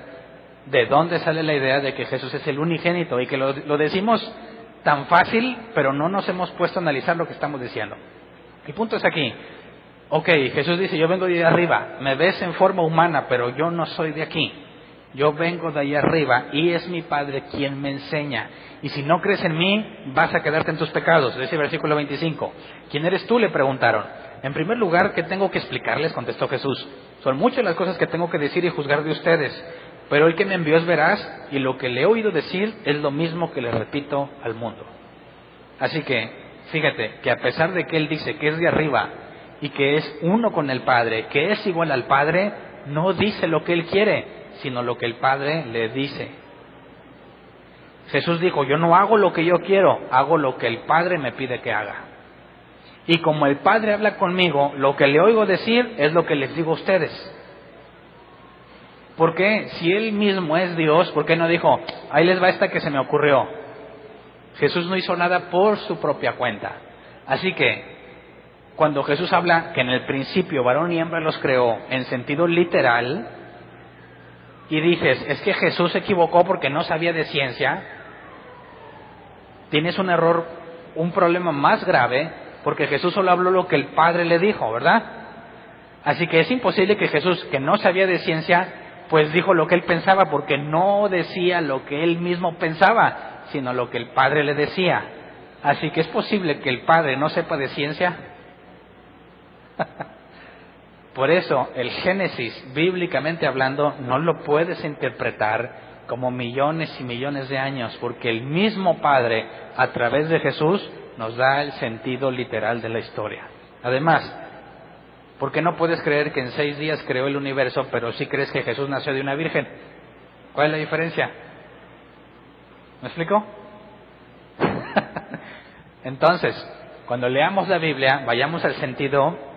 Speaker 1: de dónde sale la idea de que Jesús es el unigénito y que lo decimos tan fácil, pero no nos hemos puesto a analizar lo que estamos diciendo. El punto es aquí. Ok, Jesús dice, yo vengo de arriba, me ves en forma humana, pero yo no soy de aquí. Yo vengo de ahí arriba y es mi Padre quien me enseña. Y si no crees en mí, vas a quedarte en tus pecados. Dice el versículo 25. ¿Quién eres tú?, le preguntaron. En primer lugar, ¿qué tengo que explicarles?, contestó Jesús. Son muchas las cosas que tengo que decir y juzgar de ustedes, pero el que me envió es veraz y lo que le he oído decir es lo mismo que le repito al mundo. Así que, fíjate, que a pesar de que él dice que es de arriba y que es uno con el Padre, que es igual al Padre, no dice lo que él quiere, sino lo que el Padre le dice. Jesús dijo, yo no hago lo que yo quiero, hago lo que el Padre me pide que haga. Y como el Padre habla conmigo, lo que le oigo decir es lo que les digo a ustedes. ¿Por qué? Si Él mismo es Dios, ¿por qué no dijo, ahí les va esta que se me ocurrió? Jesús no hizo nada por su propia cuenta. Así que, cuando Jesús habla que en el principio varón y hembra los creó en sentido literal, y dices, es que Jesús se equivocó porque no sabía de ciencia, tienes un error, un problema más grave, porque Jesús solo habló lo que el Padre le dijo, ¿verdad? Así que es imposible que Jesús, que no sabía de ciencia, pues dijo lo que él pensaba, porque no decía lo que él mismo pensaba, sino lo que el Padre le decía. Así que es posible que el Padre no sepa de ciencia. Por eso el Génesis, bíblicamente hablando, no lo puedes interpretar como millones y millones de años, porque el mismo Padre, a través de Jesús, nos da el sentido literal de la historia. Además, ¿por qué no puedes creer que en 6 días creó el universo, pero sí crees que Jesús nació de una virgen? ¿Cuál es la diferencia? ¿Me explico? Entonces, cuando leamos la Biblia, vayamos al sentido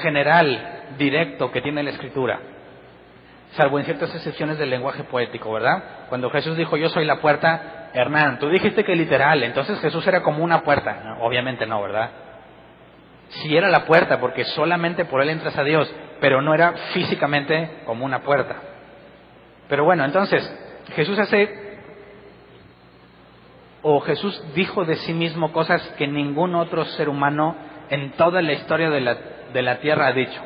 Speaker 1: general, directo que tiene la Escritura, salvo en ciertas excepciones del lenguaje poético, ¿verdad? Cuando Jesús dijo, yo soy la puerta, Hernán, tú dijiste que literal, entonces Jesús era como una puerta. No, obviamente no, ¿verdad? Sí era la puerta, porque solamente por él entras a Dios, pero no era físicamente como una puerta. Pero bueno, entonces, Jesús dijo de sí mismo cosas que ningún otro ser humano en toda la historia de la tierra ha dicho.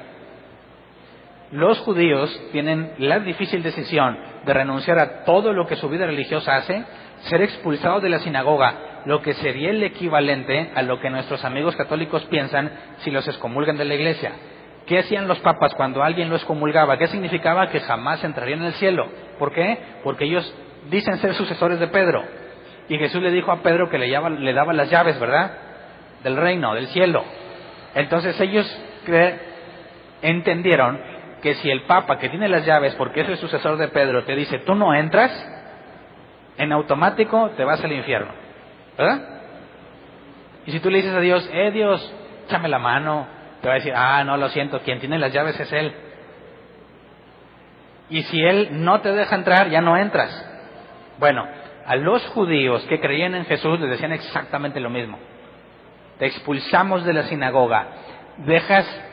Speaker 1: Los judíos tienen la difícil decisión de renunciar a todo lo que su vida religiosa hace, ser expulsados de la sinagoga, lo que sería el equivalente a lo que nuestros amigos católicos piensan si los excomulgan de la iglesia. ¿Qué hacían los papas cuando alguien lo excomulgaba? ¿Qué significaba? Que jamás entrarían en el cielo. ¿Por qué? Porque ellos dicen ser sucesores de Pedro. Y Jesús le dijo a Pedro que le daba las llaves, ¿verdad? Del reino, del cielo. Entonces ellos entendieron que si el Papa, que tiene las llaves porque es el sucesor de Pedro, te dice, tú no entras, en automático te vas al infierno, ¿verdad? Y si tú le dices a Dios, Dios, échame la mano, te va a decir, no, lo siento, quien tiene las llaves es Él. Y si Él no te deja entrar, ya no entras. Bueno, a los judíos que creían en Jesús les decían exactamente lo mismo. Te expulsamos de la sinagoga, dejas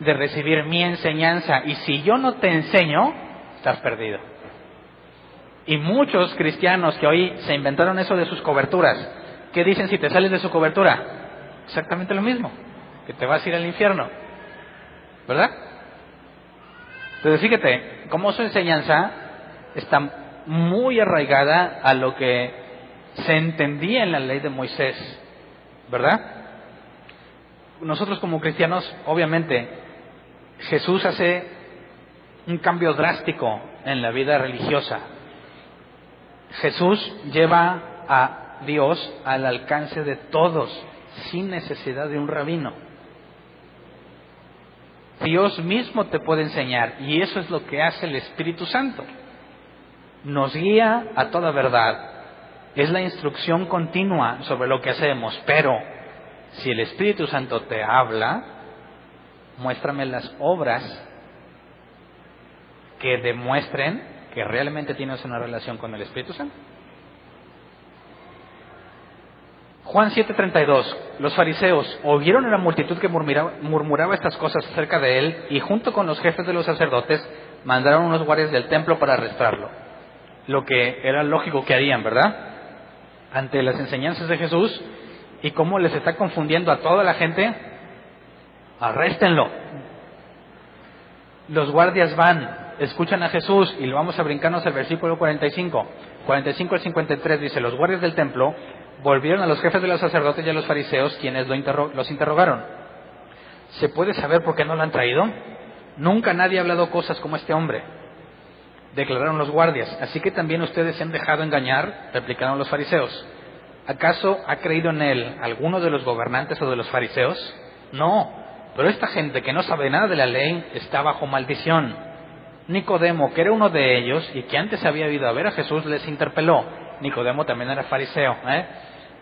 Speaker 1: de recibir mi enseñanza, y si yo no te enseño, estás perdido. Y muchos cristianos que hoy se inventaron eso de sus coberturas, ¿qué dicen si te sales de su cobertura? Exactamente lo mismo, que te vas a ir al infierno, ¿verdad? Entonces fíjate cómo su enseñanza está muy arraigada a lo que se entendía en la ley de Moisés, ¿verdad? Nosotros como cristianos, obviamente, Jesús hace un cambio drástico en la vida religiosa. Jesús lleva a Dios al alcance de todos, sin necesidad de un rabino. Dios mismo te puede enseñar, y eso es lo que hace el Espíritu Santo. Nos guía a toda verdad. Es la instrucción continua sobre lo que hacemos, pero si el Espíritu Santo te habla, muéstrame las obras que demuestren que realmente tienes una relación con el Espíritu Santo. Juan 7:32. Los fariseos oyeron a la multitud que murmuraba estas cosas acerca de él, y junto con los jefes de los sacerdotes mandaron unos guardias del templo para arrestarlo. Lo que era lógico que harían, ¿verdad? Ante las enseñanzas de Jesús y cómo les está confundiendo a toda la gente, arréstenlo. Los guardias van, escuchan a Jesús, y vamos a brincarnos al versículo 45 al 53, dice: los guardias del templo volvieron a los jefes de los sacerdotes y a los fariseos, quienes los interrogaron. ¿Se puede saber por qué no lo han traído? Nunca nadie ha hablado cosas como este hombre, declararon los guardias. Así que también ustedes se han dejado engañar, replicaron los fariseos. ¿Acaso ha creído en él alguno de los gobernantes o de los fariseos? No, pero esta gente que no sabe nada de la ley está bajo maldición. Nicodemo, que era uno de ellos y que antes había ido a ver a Jesús, les interpeló. Nicodemo también era fariseo.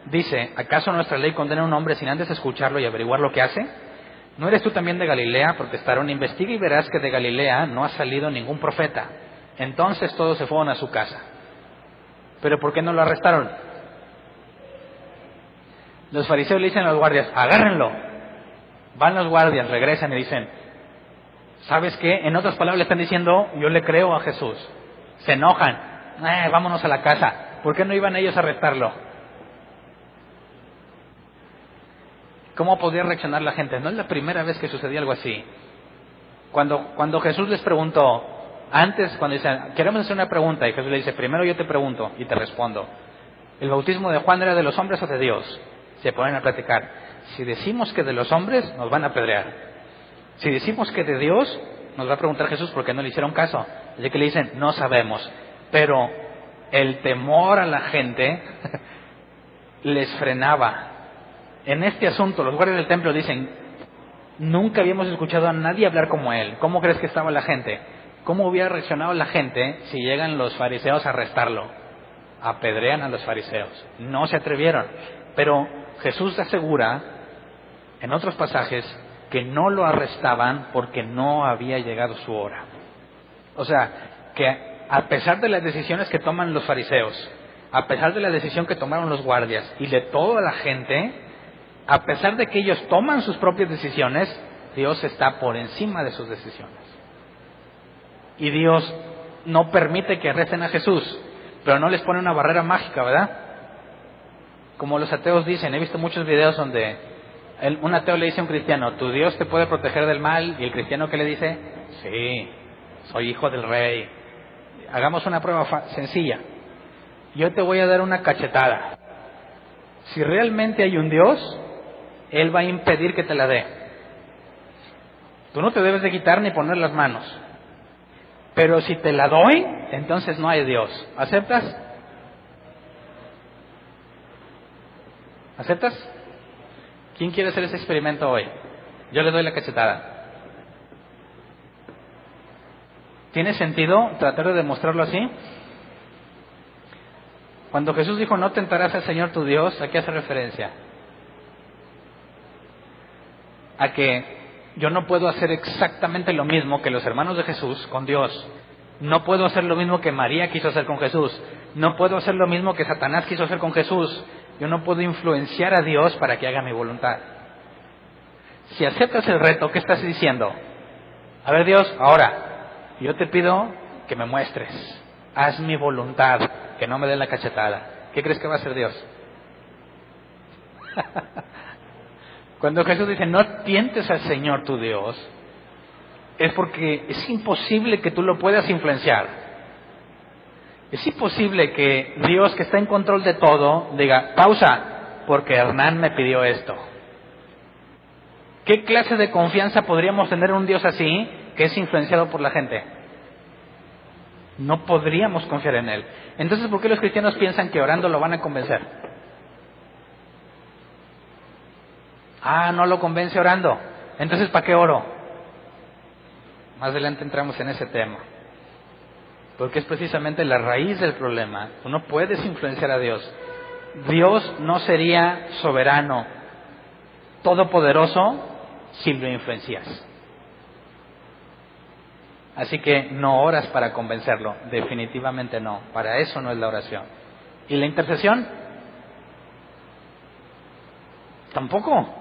Speaker 1: Dice: ¿acaso nuestra ley condena a un hombre sin antes escucharlo y averiguar lo que hace? ¿No eres tú también de Galilea? Protestaron. Investiga y verás que de Galilea no ha salido ningún profeta. Entonces todos se fueron a su casa. ¿Pero por qué no lo arrestaron? Los fariseos le dicen a los guardias: agárrenlo. Van los guardias, regresan y dicen: ¿sabes qué? En otras palabras le están diciendo: yo le creo a Jesús. Se enojan: vámonos a la casa. ¿Por qué no iban ellos a arrestarlo? ¿Cómo podría reaccionar la gente? No es la primera vez que sucedía algo así. Cuando Jesús les preguntó, antes, cuando dicen: queremos hacer una pregunta, y Jesús le dice: primero yo te pregunto y te respondo, ¿el bautismo de Juan era de los hombres o de Dios? Se ponen a platicar. Si decimos que de los hombres, nos van a apedrear. Si decimos que de Dios, nos va a preguntar Jesús por qué no le hicieron caso. Así que le dicen: no sabemos. Pero el temor a la gente les frenaba. En este asunto, los guardias del templo dicen: nunca habíamos escuchado a nadie hablar como él. ¿Cómo crees que estaba la gente? ¿Cómo hubiera reaccionado la gente si llegan los fariseos a arrestarlo? Apedrean a los fariseos. No se atrevieron. Pero Jesús asegura en otros pasajes que no lo arrestaban porque no había llegado su hora. O sea, que a pesar de las decisiones que toman los fariseos, a pesar de la decisión que tomaron los guardias y de toda la gente, a pesar de que ellos toman sus propias decisiones, Dios está por encima de sus decisiones. Y Dios no permite que arresten a Jesús, pero no les pone una barrera mágica, ¿verdad? Como los ateos dicen, he visto muchos videos donde un ateo le dice a un cristiano: tu Dios te puede proteger del mal, y el cristiano, ¿qué le dice? Sí, soy hijo del rey. Hagamos una prueba sencilla. Yo te voy a dar una cachetada. Si realmente hay un Dios, Él va a impedir que te la dé. Tú no te debes de quitar ni poner las manos. Pero si te la doy, entonces no hay Dios. ¿Aceptas? ¿Aceptas? ¿Quién quiere hacer ese experimento hoy? Yo le doy la cachetada. ¿Tiene sentido tratar de demostrarlo así? Cuando Jesús dijo: no tentarás al Señor tu Dios, ¿a qué hace referencia? A que yo no puedo hacer exactamente lo mismo que los hermanos de Jesús con Dios. No puedo hacer lo mismo que María quiso hacer con Jesús. No puedo hacer lo mismo que Satanás quiso hacer con Jesús. Yo no puedo influenciar a Dios para que haga mi voluntad. Si aceptas el reto, ¿qué estás diciendo? A ver, Dios, ahora yo te pido que me muestres. Haz mi voluntad, que no me dé la cachetada. ¿Qué crees que va a hacer Dios? Cuando Jesús dice: no tientes al Señor tu Dios, es porque es imposible que tú lo puedas influenciar. Es imposible que Dios, que está en control de todo, diga, pausa, porque Hernán me pidió esto. ¿Qué clase de confianza podríamos tener en un Dios así, que es influenciado por la gente? No podríamos confiar en Él. Entonces, ¿por qué los cristianos piensan que orando lo van a convencer? No lo convence orando. Entonces, ¿para qué oro? Más adelante entramos en ese tema. Porque es precisamente la raíz del problema. Tú no puedes influenciar a Dios. Dios no sería soberano, todopoderoso, si lo influencias. Así que no oras para convencerlo, definitivamente no. Para eso no es la oración. ¿Y la intercesión? Tampoco.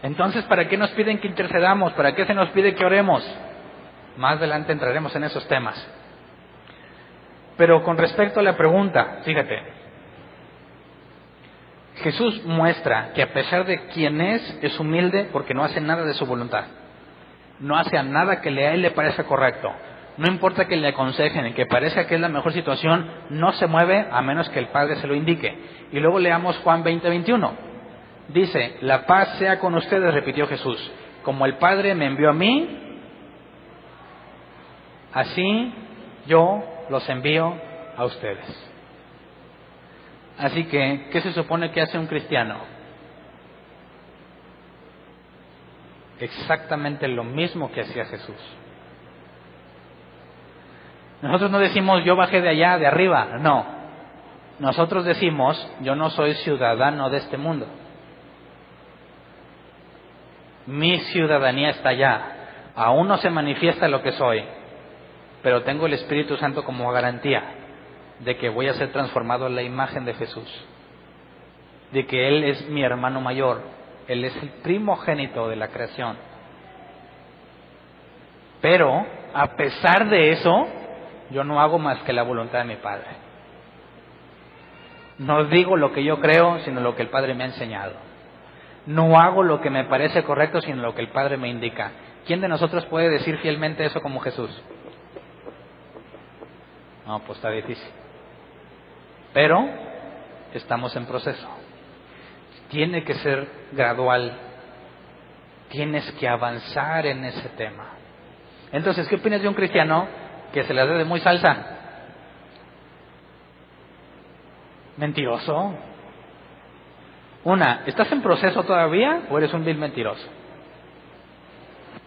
Speaker 1: Entonces, ¿para qué nos piden que intercedamos? ¿Para qué se nos pide que oremos? Más adelante entraremos en esos temas. Pero con respecto a la pregunta, fíjate, Jesús muestra que a pesar de quién es humilde porque no hace nada de su voluntad. No hace nada que a él le parezca correcto. No importa que le aconsejen y que parezca que es la mejor situación, no se mueve a menos que el Padre se lo indique. Y luego leamos Juan 20:21. Dice, la paz sea con ustedes, repitió Jesús. Como el Padre me envió a mí, así yo los envío a ustedes. Así que, ¿qué se supone que hace un cristiano? Exactamente lo mismo que hacía Jesús. Nosotros no decimos, yo bajé de allá, de arriba. No. Nosotros decimos, yo no soy ciudadano de este mundo. Mi ciudadanía está allá. Aún no se manifiesta lo que soy, pero tengo el Espíritu Santo como garantía de que voy a ser transformado en la imagen de Jesús, de que Él es mi hermano mayor, Él es el primogénito de la creación. Pero, a pesar de eso, yo no hago más que la voluntad de mi Padre. No digo lo que yo creo, sino lo que el Padre me ha enseñado. No hago lo que me parece correcto, sino lo que el Padre me indica. ¿Quién de nosotros puede decir fielmente eso como Jesús? No, pues está difícil. Pero estamos en proceso. Tiene que ser gradual. Tienes que avanzar en ese tema. Entonces, ¿qué opinas de un cristiano que se le dé de muy salsa? Mentiroso. ¿Estás en proceso todavía o eres un vil mentiroso?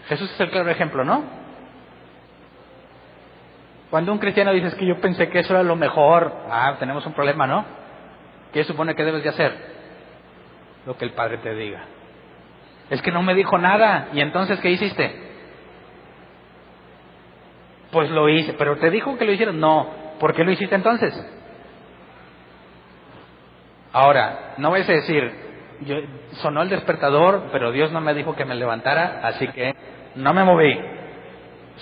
Speaker 1: Jesús es el claro ejemplo, ¿no? Cuando un cristiano dice que yo pensé que eso era lo mejor, tenemos un problema, ¿no? ¿Qué supone que debes de hacer? Lo que el Padre te diga. Es que no me dijo nada, ¿y entonces qué hiciste? Pues lo hice, pero ¿te dijo que lo hicieron? No. ¿Por qué lo hiciste entonces? Ahora, no vais a decir, sonó el despertador, pero Dios no me dijo que me levantara, así que no me moví.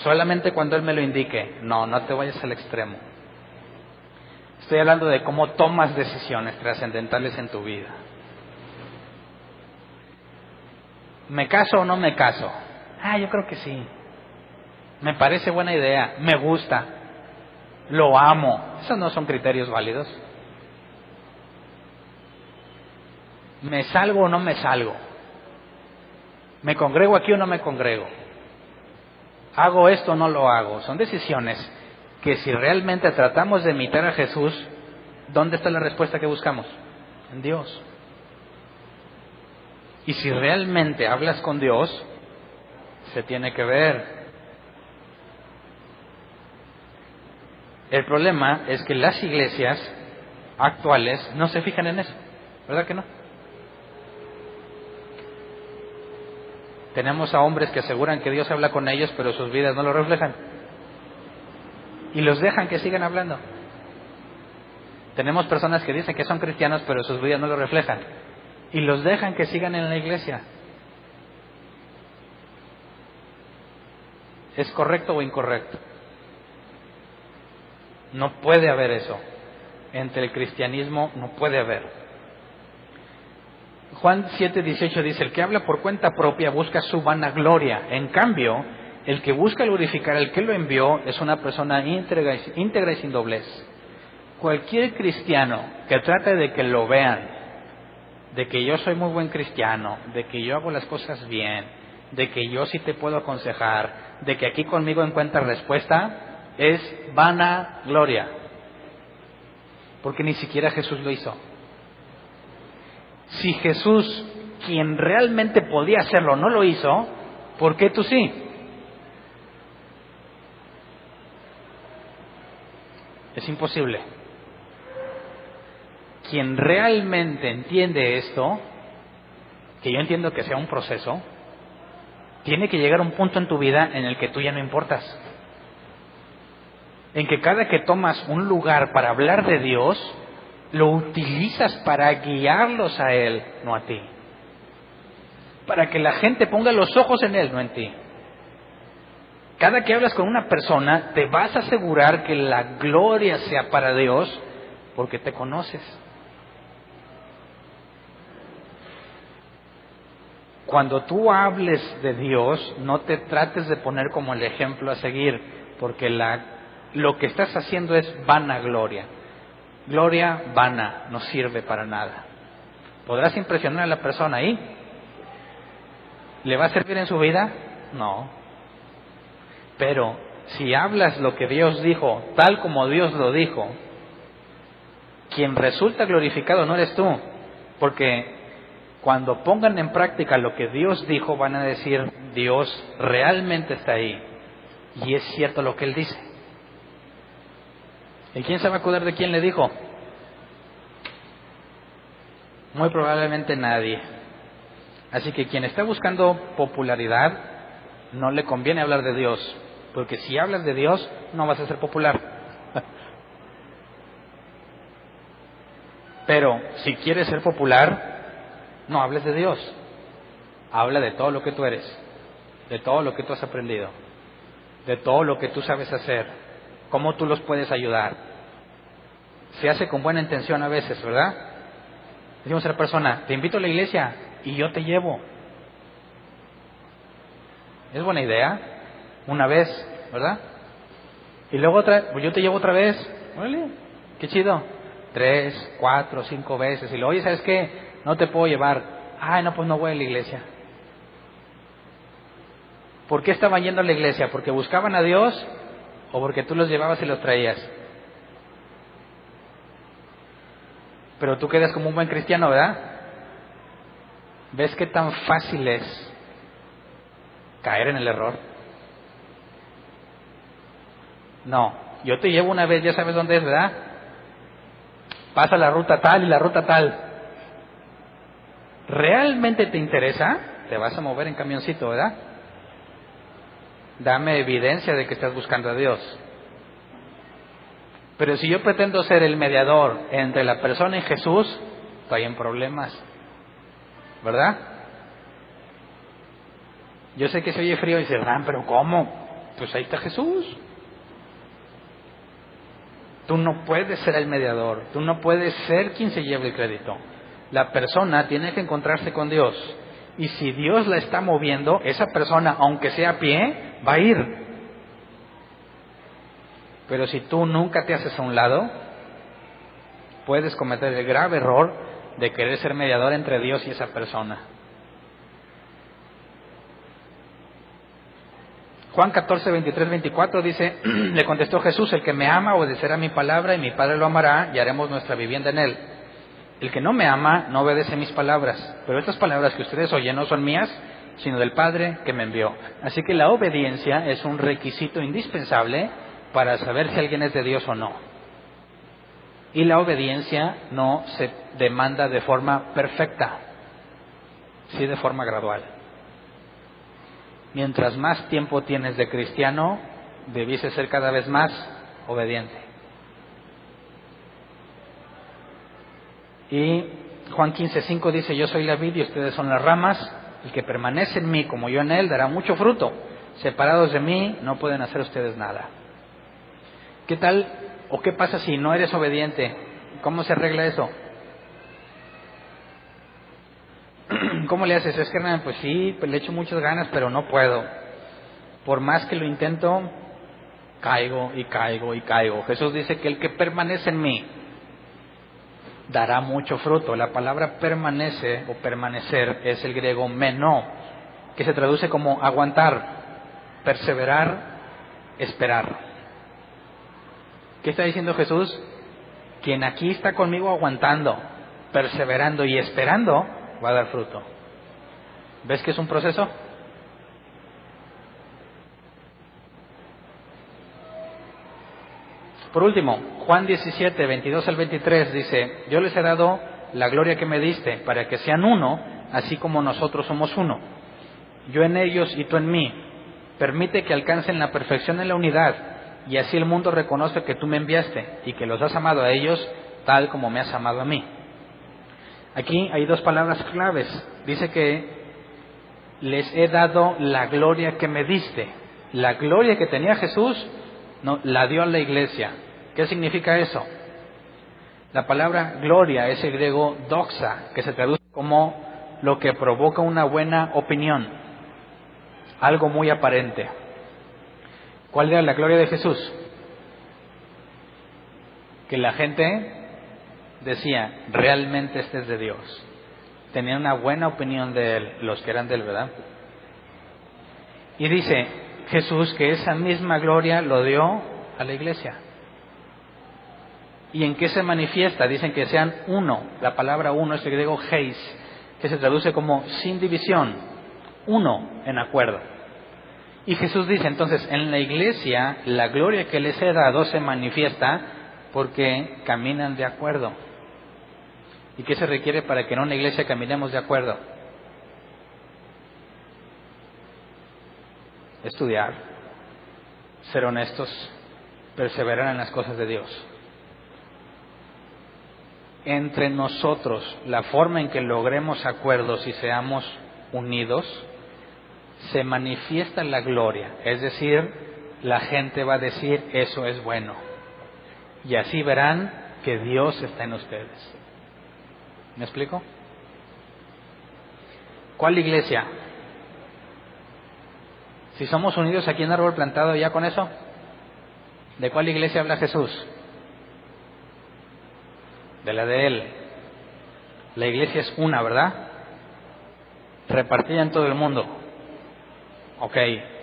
Speaker 1: Solamente cuando Él me lo indique. No te vayas al extremo. Estoy hablando de cómo tomas decisiones trascendentales en tu vida. ¿Me caso o no me caso? Yo creo que sí. Me parece buena idea, me gusta, lo amo. Esos no son criterios válidos. ¿Me salgo o no me salgo? ¿Me congrego aquí o no me congrego? ¿Hago esto o no lo hago? Son decisiones que si realmente tratamos de imitar a Jesús, ¿dónde está la respuesta que buscamos? En Dios. Y si realmente hablas con Dios, se tiene que ver. El problema es que las iglesias actuales no se fijan en eso, ¿verdad que no? Tenemos a hombres que aseguran que Dios habla con ellos, pero sus vidas no lo reflejan. Y los dejan que sigan hablando. Tenemos personas que dicen que son cristianos, pero sus vidas no lo reflejan. Y los dejan que sigan en la iglesia. ¿Es correcto o incorrecto? No puede haber eso. Entre el cristianismo no puede haber. Juan 7:18 dice, el que habla por cuenta propia busca su vanagloria. En cambio, el que busca glorificar al que lo envió es una persona íntegra y sin doblez. Cualquier cristiano que trate de que lo vean, de que yo soy muy buen cristiano, de que yo hago las cosas bien, de que yo sí te puedo aconsejar, de que aquí conmigo encuentras respuesta, es vana gloria. Porque ni siquiera Jesús lo hizo. Si Jesús, quien realmente podía hacerlo, no lo hizo, ¿por qué tú sí? Es imposible. Quien realmente entiende esto, que yo entiendo que sea un proceso, tiene que llegar a un punto en tu vida en el que tú ya no importas. En que cada que tomas un lugar para hablar de Dios, lo utilizas para guiarlos a Él, no a ti. Para que la gente ponga los ojos en Él, no en ti. Cada que hablas con una persona, te vas a asegurar que la gloria sea para Dios, porque te conoces. Cuando tú hables de Dios, no te trates de poner como el ejemplo a seguir, porque lo que estás haciendo es vanagloria. Gloria vana, no sirve para nada. ¿Podrás impresionar a la persona ahí? ¿Le va a servir en su vida? No. Pero si hablas lo que Dios dijo, tal como Dios lo dijo, quien resulta glorificado no eres tú, porque cuando pongan en práctica lo que Dios dijo, van a decir, Dios realmente está ahí. Y es cierto lo que Él dice. ¿Y quién se va a acordar de quién le dijo? Muy probablemente nadie. Así que quien está buscando popularidad, no le conviene hablar de Dios, porque si hablas de Dios, no vas a ser popular. Pero si quieres ser popular, no hables de Dios. Habla de todo lo que tú eres, de todo lo que tú has aprendido, de todo lo que tú sabes hacer, cómo tú los puedes ayudar. Se hace con buena intención a veces, ¿verdad? Decimos a la persona, te invito a la iglesia y yo te llevo. Es buena idea, una vez, ¿verdad? Y luego pues yo te llevo otra vez. Órale, qué chido. 3, 4, 5 veces. Y luego, oye, ¿sabes qué? No te puedo llevar. Ay, no, pues no voy a la iglesia. ¿Por qué estaban yendo a la iglesia? ¿Porque buscaban a Dios o porque tú los llevabas y los traías? Pero tú quedas como un buen cristiano, ¿verdad? ¿Ves qué tan fácil es caer en el error? No, yo te llevo una vez, ya sabes dónde es, ¿verdad? Pasa la ruta tal y la ruta tal. ¿Realmente te interesa? Te vas a mover en camioncito, ¿verdad? Dame evidencia de que estás buscando a Dios. Pero si yo pretendo ser el mediador entre la persona y Jesús, estoy en problemas, ¿verdad? Yo sé que se oye frío y dice, pero ¿cómo? Pues ahí está Jesús. Tú no puedes ser el mediador, tú no puedes ser quien se lleve el crédito. La persona tiene que encontrarse con Dios. Y si Dios la está moviendo, esa persona, aunque sea a pie, va a ir. Pero si tú nunca te haces a un lado, puedes cometer el grave error de querer ser mediador entre Dios y esa persona. Juan 14, 23, 24 dice, le contestó Jesús, el que me ama obedecerá mi palabra y mi Padre lo amará y haremos nuestra vivienda en él. El que no me ama no obedece mis palabras, pero estas palabras que ustedes oyen no son mías, sino del Padre que me envió. Así que la obediencia es un requisito indispensable para saber si alguien es de Dios o no. Y la obediencia no se demanda de forma perfecta, sí de forma gradual. Mientras más tiempo tienes de cristiano, debiste ser cada vez más obediente. Y Juan 15:5 dice, yo soy la vid y ustedes son las ramas, el que permanece en mí como yo en él dará mucho fruto. Separados de mí no pueden hacer ustedes nada. ¿Qué tal o qué pasa si no eres obediente? ¿Cómo se arregla eso? ¿Cómo le haces? Es que, pues sí, le echo muchas ganas, pero no puedo. Por más que lo intento, caigo y caigo y caigo. Jesús dice que el que permanece en mí dará mucho fruto. La palabra permanece o permanecer es el griego meno, que se traduce como aguantar, perseverar, esperar. ¿Qué está diciendo Jesús? Quien aquí está conmigo aguantando, perseverando y esperando, va a dar fruto. ¿Ves que es un proceso? Por último, Juan 17, 22 al 23 dice: yo les he dado la gloria que me diste, para que sean uno, así como nosotros somos uno. Yo en ellos y tú en mí. Permite que alcancen la perfección en la unidad, y así el mundo reconoce que tú me enviaste, y que los has amado a ellos, tal como me has amado a mí. Aquí hay dos palabras claves. Dice que les he dado la gloria que me diste. La gloria que tenía Jesús, no, la dio a la iglesia. ¿Qué significa eso? La palabra gloria es el griego doxa, que se traduce como lo que provoca una buena opinión, algo muy aparente. ¿Cuál era la gloria de Jesús? Que la gente decía, realmente este es de Dios. Tenían una buena opinión de Él, los que eran de Él, ¿verdad? Y dice Jesús que esa misma gloria lo dio a la iglesia. ¿Y en qué se manifiesta? Dicen que sean uno. La palabra uno es el griego heis, que se traduce como sin división, uno en acuerdo. Y Jesús dice entonces, en la iglesia la gloria que les he dado se manifiesta porque caminan de acuerdo. ¿Y qué se requiere para que en una iglesia caminemos de acuerdo? Estudiar, ser honestos, perseverar en las cosas de Dios. Entre nosotros, la forma en que logremos acuerdos y seamos unidos, se manifiesta la gloria. Es decir, la gente va a decir, eso es bueno. Y así verán que Dios está en ustedes. ¿Me explico? ¿Cuál iglesia? Si somos unidos aquí en Árbol Plantado, ¿ya con eso? ¿De cuál iglesia habla Jesús? De la de Él. La iglesia es una, ¿verdad? Repartida en todo el mundo. Ok,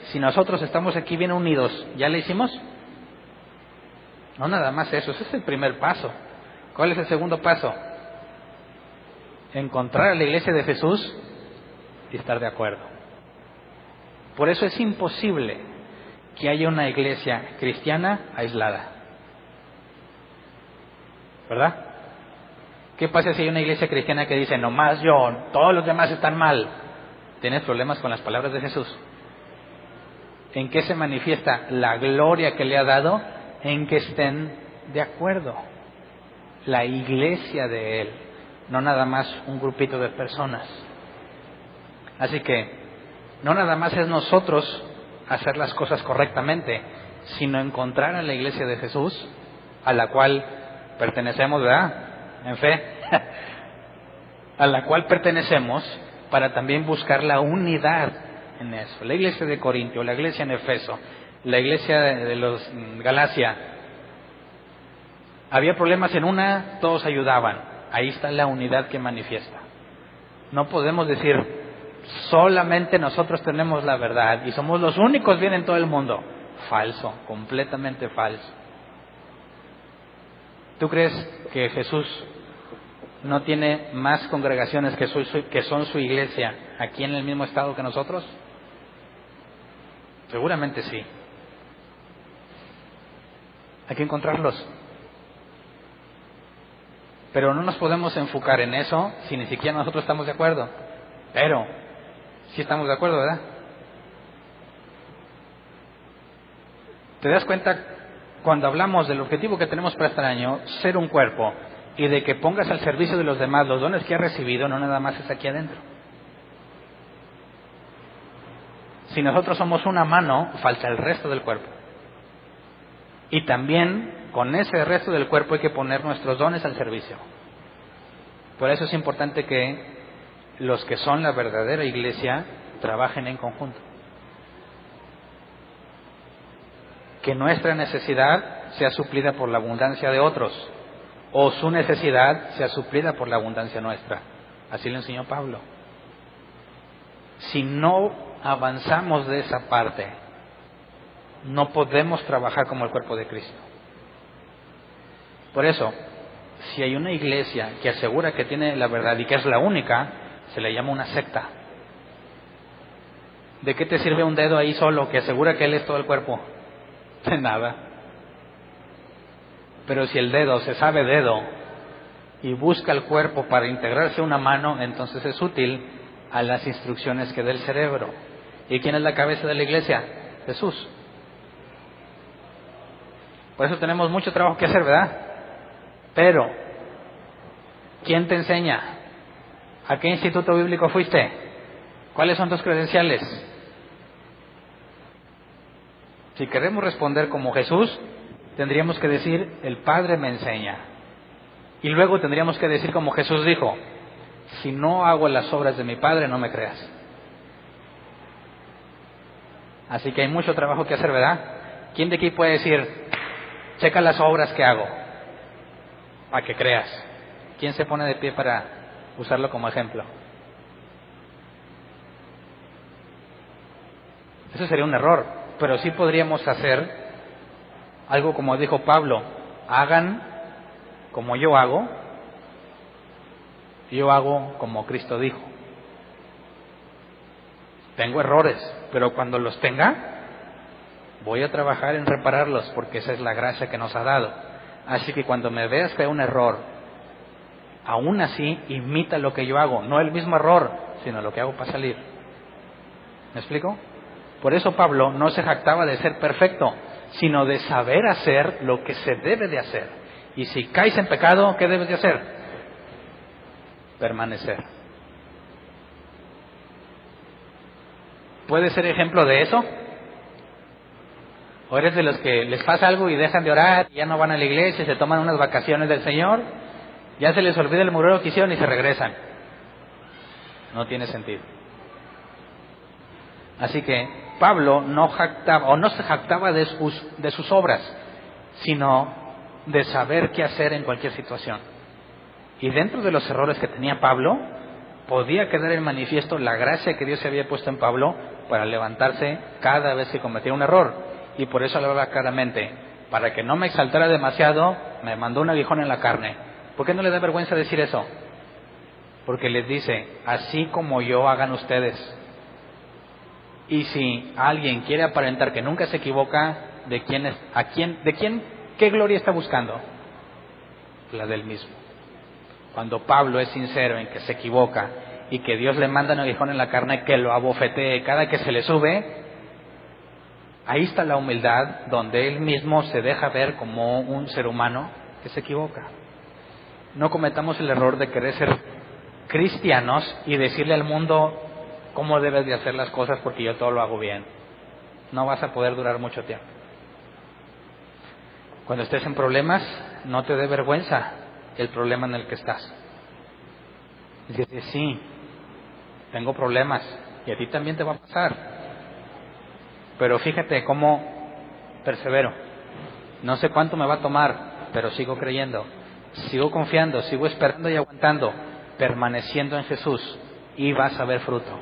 Speaker 1: si nosotros estamos aquí bien unidos, ¿ya la hicimos? No, nada más eso, ese es el primer paso. ¿Cuál es el segundo paso? Encontrar a la iglesia de Jesús y estar de acuerdo. Por eso es imposible que haya una iglesia cristiana aislada, ¿verdad? ¿Qué pasa si hay una iglesia cristiana que dice, nomás yo, todos los demás están mal? ¿Tienes problemas con las palabras de Jesús? ¿En qué se manifiesta la gloria que le ha dado? En que estén de acuerdo. La iglesia de Él, no nada más un grupito de personas. Así que, no nada más es nosotros hacer las cosas correctamente, sino encontrar a la iglesia de Jesús, a la cual pertenecemos, ¿verdad? En fe, a la cual pertenecemos, para también buscar la unidad en eso. La iglesia de Corintio, la iglesia en Efeso, la iglesia de los Galacia. Había problemas en una, todos ayudaban. Ahí está la unidad que manifiesta. No podemos decir, solamente nosotros tenemos la verdad y somos los únicos bien en todo el mundo. Falso, completamente falso. ¿Tú crees que Jesús no tiene más congregaciones que son su iglesia aquí en el mismo estado que nosotros? Seguramente sí. Hay que encontrarlos. Pero no nos podemos enfocar en eso si ni siquiera nosotros estamos de acuerdo. Pero sí estamos de acuerdo, ¿verdad? ¿Te das cuenta cuando hablamos del objetivo que tenemos para este año, ser un cuerpo, y de que pongas al servicio de los demás los dones que has recibido, no nada más es aquí adentro? Si nosotros somos una mano, falta el resto del cuerpo. Y también con ese resto del cuerpo hay que poner nuestros dones al servicio. Por eso es importante que los que son la verdadera iglesia trabajen en conjunto. que nuestra necesidad sea suplida por la abundancia de otros, o su necesidad sea suplida por la abundancia nuestra. Así lo enseñó Pablo. Si no avanzamos de esa parte, no podemos trabajar como el cuerpo de Cristo. Por eso, si hay una iglesia que asegura que tiene la verdad y que es la única, se le llama una secta. ¿De qué te sirve un dedo ahí solo que asegura que él es todo el cuerpo? De nada. Pero si el dedo se sabe dedo y busca el cuerpo para integrarse a una mano, entonces es útil a las instrucciones que dé el cerebro. ¿Y quién es la cabeza de la iglesia? Jesús. Por eso tenemos mucho trabajo que hacer, ¿verdad? Pero, ¿quién te enseña? ¿A qué instituto bíblico fuiste? ¿Cuáles son tus credenciales? Si queremos responder como Jesús, tendríamos que decir, el Padre me enseña. Y luego tendríamos que decir como Jesús dijo, si no hago las obras de mi Padre, no me creas. Así que hay mucho trabajo que hacer, ¿verdad? ¿Quién de aquí puede decir, checa las obras que hago, para que creas? ¿Quién se pone de pie para usarlo como ejemplo? Eso sería un error, pero sí podríamos hacer algo como dijo Pablo, hagan como yo hago como Cristo dijo. Tengo errores, pero cuando los tenga, voy a trabajar en repararlos, porque esa es la gracia que nos ha dado. Así que cuando me veas que hay un error, aún así imita lo que yo hago, no el mismo error, sino lo que hago para salir. ¿Me explico? Por eso Pablo no se jactaba de ser perfecto, sino de saber hacer lo que se debe de hacer. Y si caes en pecado, ¿qué debes de hacer? Permanecer. ¿Puedes ser ejemplo de eso? ¿O eres de los que les pasa algo y dejan de orar, y ya no van a la iglesia, se toman unas vacaciones del Señor, ya se les olvida el mugrero que hicieron y se regresan? No tiene sentido. Así que Pablo no se jactaba de sus obras, sino de saber qué hacer en cualquier situación. Y dentro de los errores que tenía Pablo, podía quedar en manifiesto la gracia que Dios se había puesto en Pablo para levantarse cada vez que cometía un error. Y por eso hablaba claramente, para que no me exaltara demasiado, me mandó un aguijón en la carne. ¿Por qué no le da vergüenza decir eso? Porque les dice, así como yo hagan ustedes. Y si alguien quiere aparentar que nunca se equivoca, ¿qué gloria está buscando? La del mismo. Cuando Pablo es sincero en que se equivoca y que Dios le manda un aguijón en la carne que lo abofetee cada que se le sube, ahí está la humildad, donde él mismo se deja ver como un ser humano que se equivoca. No cometamos el error de querer ser cristianos y decirle al mundo cómo debes de hacer las cosas porque yo todo lo hago bien. No vas a poder durar mucho tiempo. Cuando estés en problemas, no te dé vergüenza el problema en el que estás. Dices, sí, tengo problemas y a ti también te va a pasar. Pero fíjate cómo persevero. No sé cuánto me va a tomar, pero sigo creyendo. Sigo confiando, sigo esperando y aguantando, permaneciendo en Jesús, y vas a ver fruto.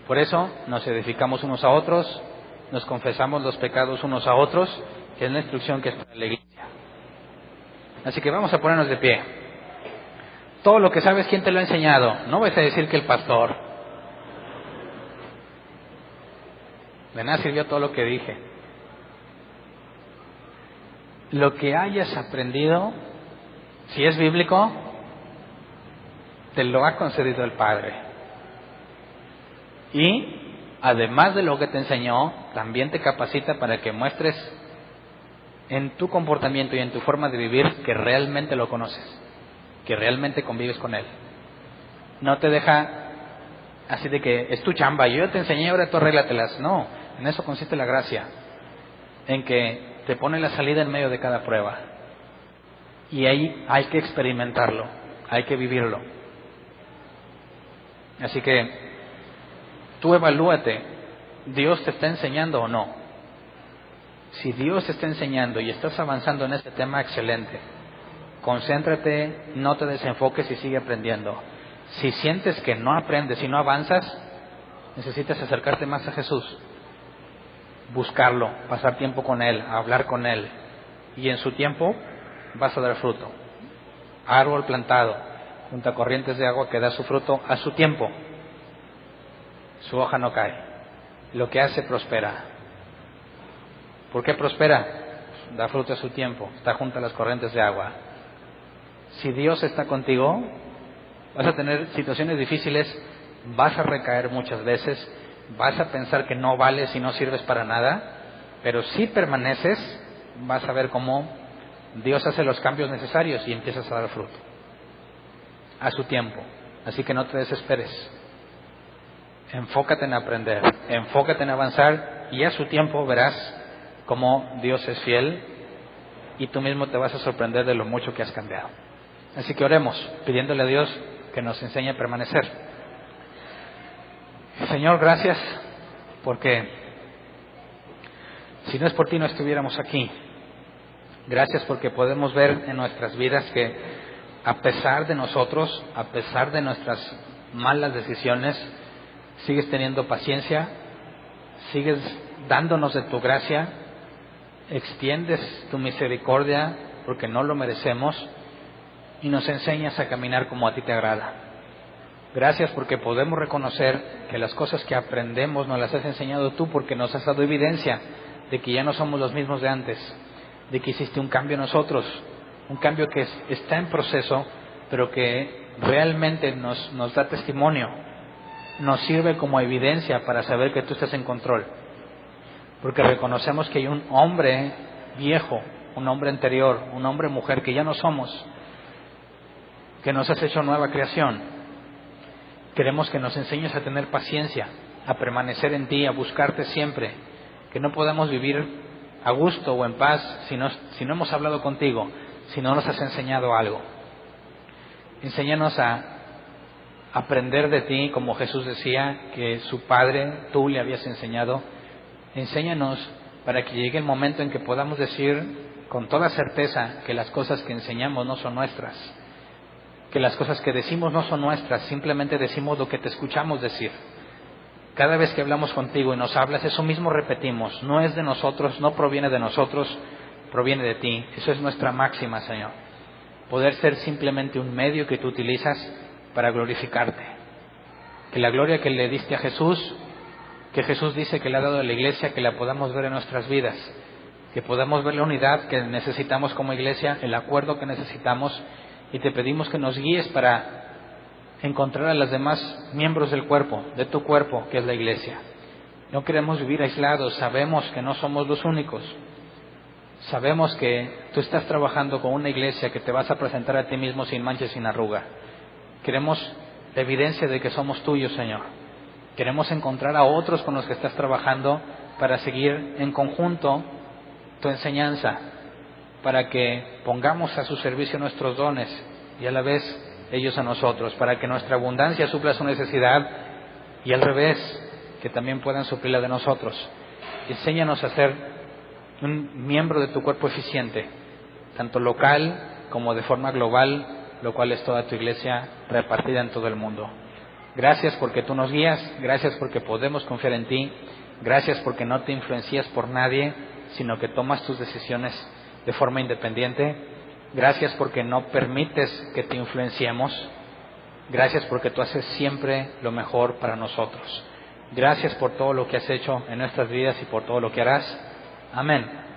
Speaker 1: Por eso nos edificamos unos a otros, nos confesamos los pecados unos a otros, que es la instrucción que está en la iglesia. Así que vamos a ponernos de pie. Todo lo que sabes, ¿quién te lo ha enseñado? No vas a decir que el pastor. De nada sirvió todo lo que dije. Lo que hayas aprendido, si es bíblico, te lo ha concedido el Padre. Y además de lo que te enseñó, también te capacita para que muestres en tu comportamiento y en tu forma de vivir que realmente lo conoces, que realmente convives con Él. No te deja así de que es tu chamba, yo te enseñé, ahora tú arréglatelas. No, en eso consiste la gracia, en que te pone la salida en medio de cada prueba. Y ahí hay que experimentarlo, hay que vivirlo. Así que tú evalúate Dios te está enseñando o no. Si Dios te está enseñando y estás avanzando en este tema, excelente. Concéntrate, no te desenfoques y sigue aprendiendo. Si sientes que no aprendes y no avanzas, necesitas acercarte más a Jesús, buscarlo, pasar tiempo con Él, hablar con Él, y en su tiempo vas a dar fruto. Árbol plantado junto a corrientes de agua que da su fruto a su tiempo. Su hoja no cae. Lo que hace prospera. ¿Por qué prospera? Da fruto a su tiempo. Está junto a las corrientes de agua. Si Dios está contigo, vas a tener situaciones difíciles, vas a recaer muchas veces, vas a pensar que no vales y no sirves para nada, pero si permaneces, vas a ver cómo Dios hace los cambios necesarios y empiezas a dar fruto a su tiempo. Así que no te desesperes. Enfócate en aprender, enfócate en avanzar, y a su tiempo verás cómo Dios es fiel y tú mismo te vas a sorprender de lo mucho que has cambiado. Así que oremos, pidiéndole a Dios que nos enseñe a permanecer. Señor, gracias, porque si no es por ti no estuviéramos aquí. Gracias porque podemos ver en nuestras vidas que a pesar de nosotros, a pesar de nuestras malas decisiones, sigues teniendo paciencia, sigues dándonos de tu gracia, extiendes tu misericordia porque no lo merecemos y nos enseñas a caminar como a ti te agrada. Gracias porque podemos reconocer que las cosas que aprendemos nos las has enseñado tú, porque nos has dado evidencia de que ya no somos los mismos de antes, de que hiciste un cambio en nosotros, un cambio que está en proceso, pero que realmente nos da testimonio, nos sirve como evidencia para saber que tú estás en control, porque reconocemos que hay un hombre viejo, un hombre anterior, un hombre mujer que ya no somos, que nos has hecho nueva creación. Queremos que nos enseñes a tener paciencia, a permanecer en ti, a buscarte siempre, que no podamos vivir a gusto o en paz si no hemos hablado contigo, si no nos has enseñado algo. Enséñanos a aprender de ti, como Jesús decía que su Padre, tú le habías enseñado. Enséñanos para que llegue el momento en que podamos decir con toda certeza que las cosas que enseñamos no son nuestras, que las cosas que decimos no son nuestras, simplemente decimos lo que te escuchamos decir. Cada vez que hablamos contigo y nos hablas, eso mismo repetimos, no es de nosotros, no proviene de nosotros, proviene de ti. Eso es nuestra máxima, Señor. Poder ser simplemente un medio que tú utilizas para glorificarte. Que la gloria que le diste a Jesús, que Jesús dice que le ha dado a la iglesia, que la podamos ver en nuestras vidas, que podamos ver la unidad que necesitamos como iglesia, el acuerdo que necesitamos, y te pedimos que nos guíes para encontrar a los demás miembros del cuerpo, de tu cuerpo, que es la iglesia. No queremos vivir aislados, sabemos que no somos los únicos. Sabemos que tú estás trabajando con una iglesia que te vas a presentar a ti mismo sin mancha y sin arruga. Queremos la evidencia de que somos tuyos, Señor. Queremos encontrar a otros con los que estás trabajando para seguir en conjunto tu enseñanza, para que pongamos a su servicio nuestros dones y a la vez ellos a nosotros, para que nuestra abundancia supla su necesidad y al revés, que también puedan suplir la de nosotros. Enséñanos a ser un miembro de tu cuerpo eficiente, tanto local como de forma global, lo cual es toda tu iglesia repartida en todo el mundo. Gracias porque tú nos guías, gracias porque podemos confiar en ti, gracias porque no te influencias por nadie, sino que tomas tus decisiones de forma independiente. Gracias porque no permites que te influenciemos. Gracias porque tú haces siempre lo mejor para nosotros. Gracias por todo lo que has hecho en nuestras vidas y por todo lo que harás. Amén.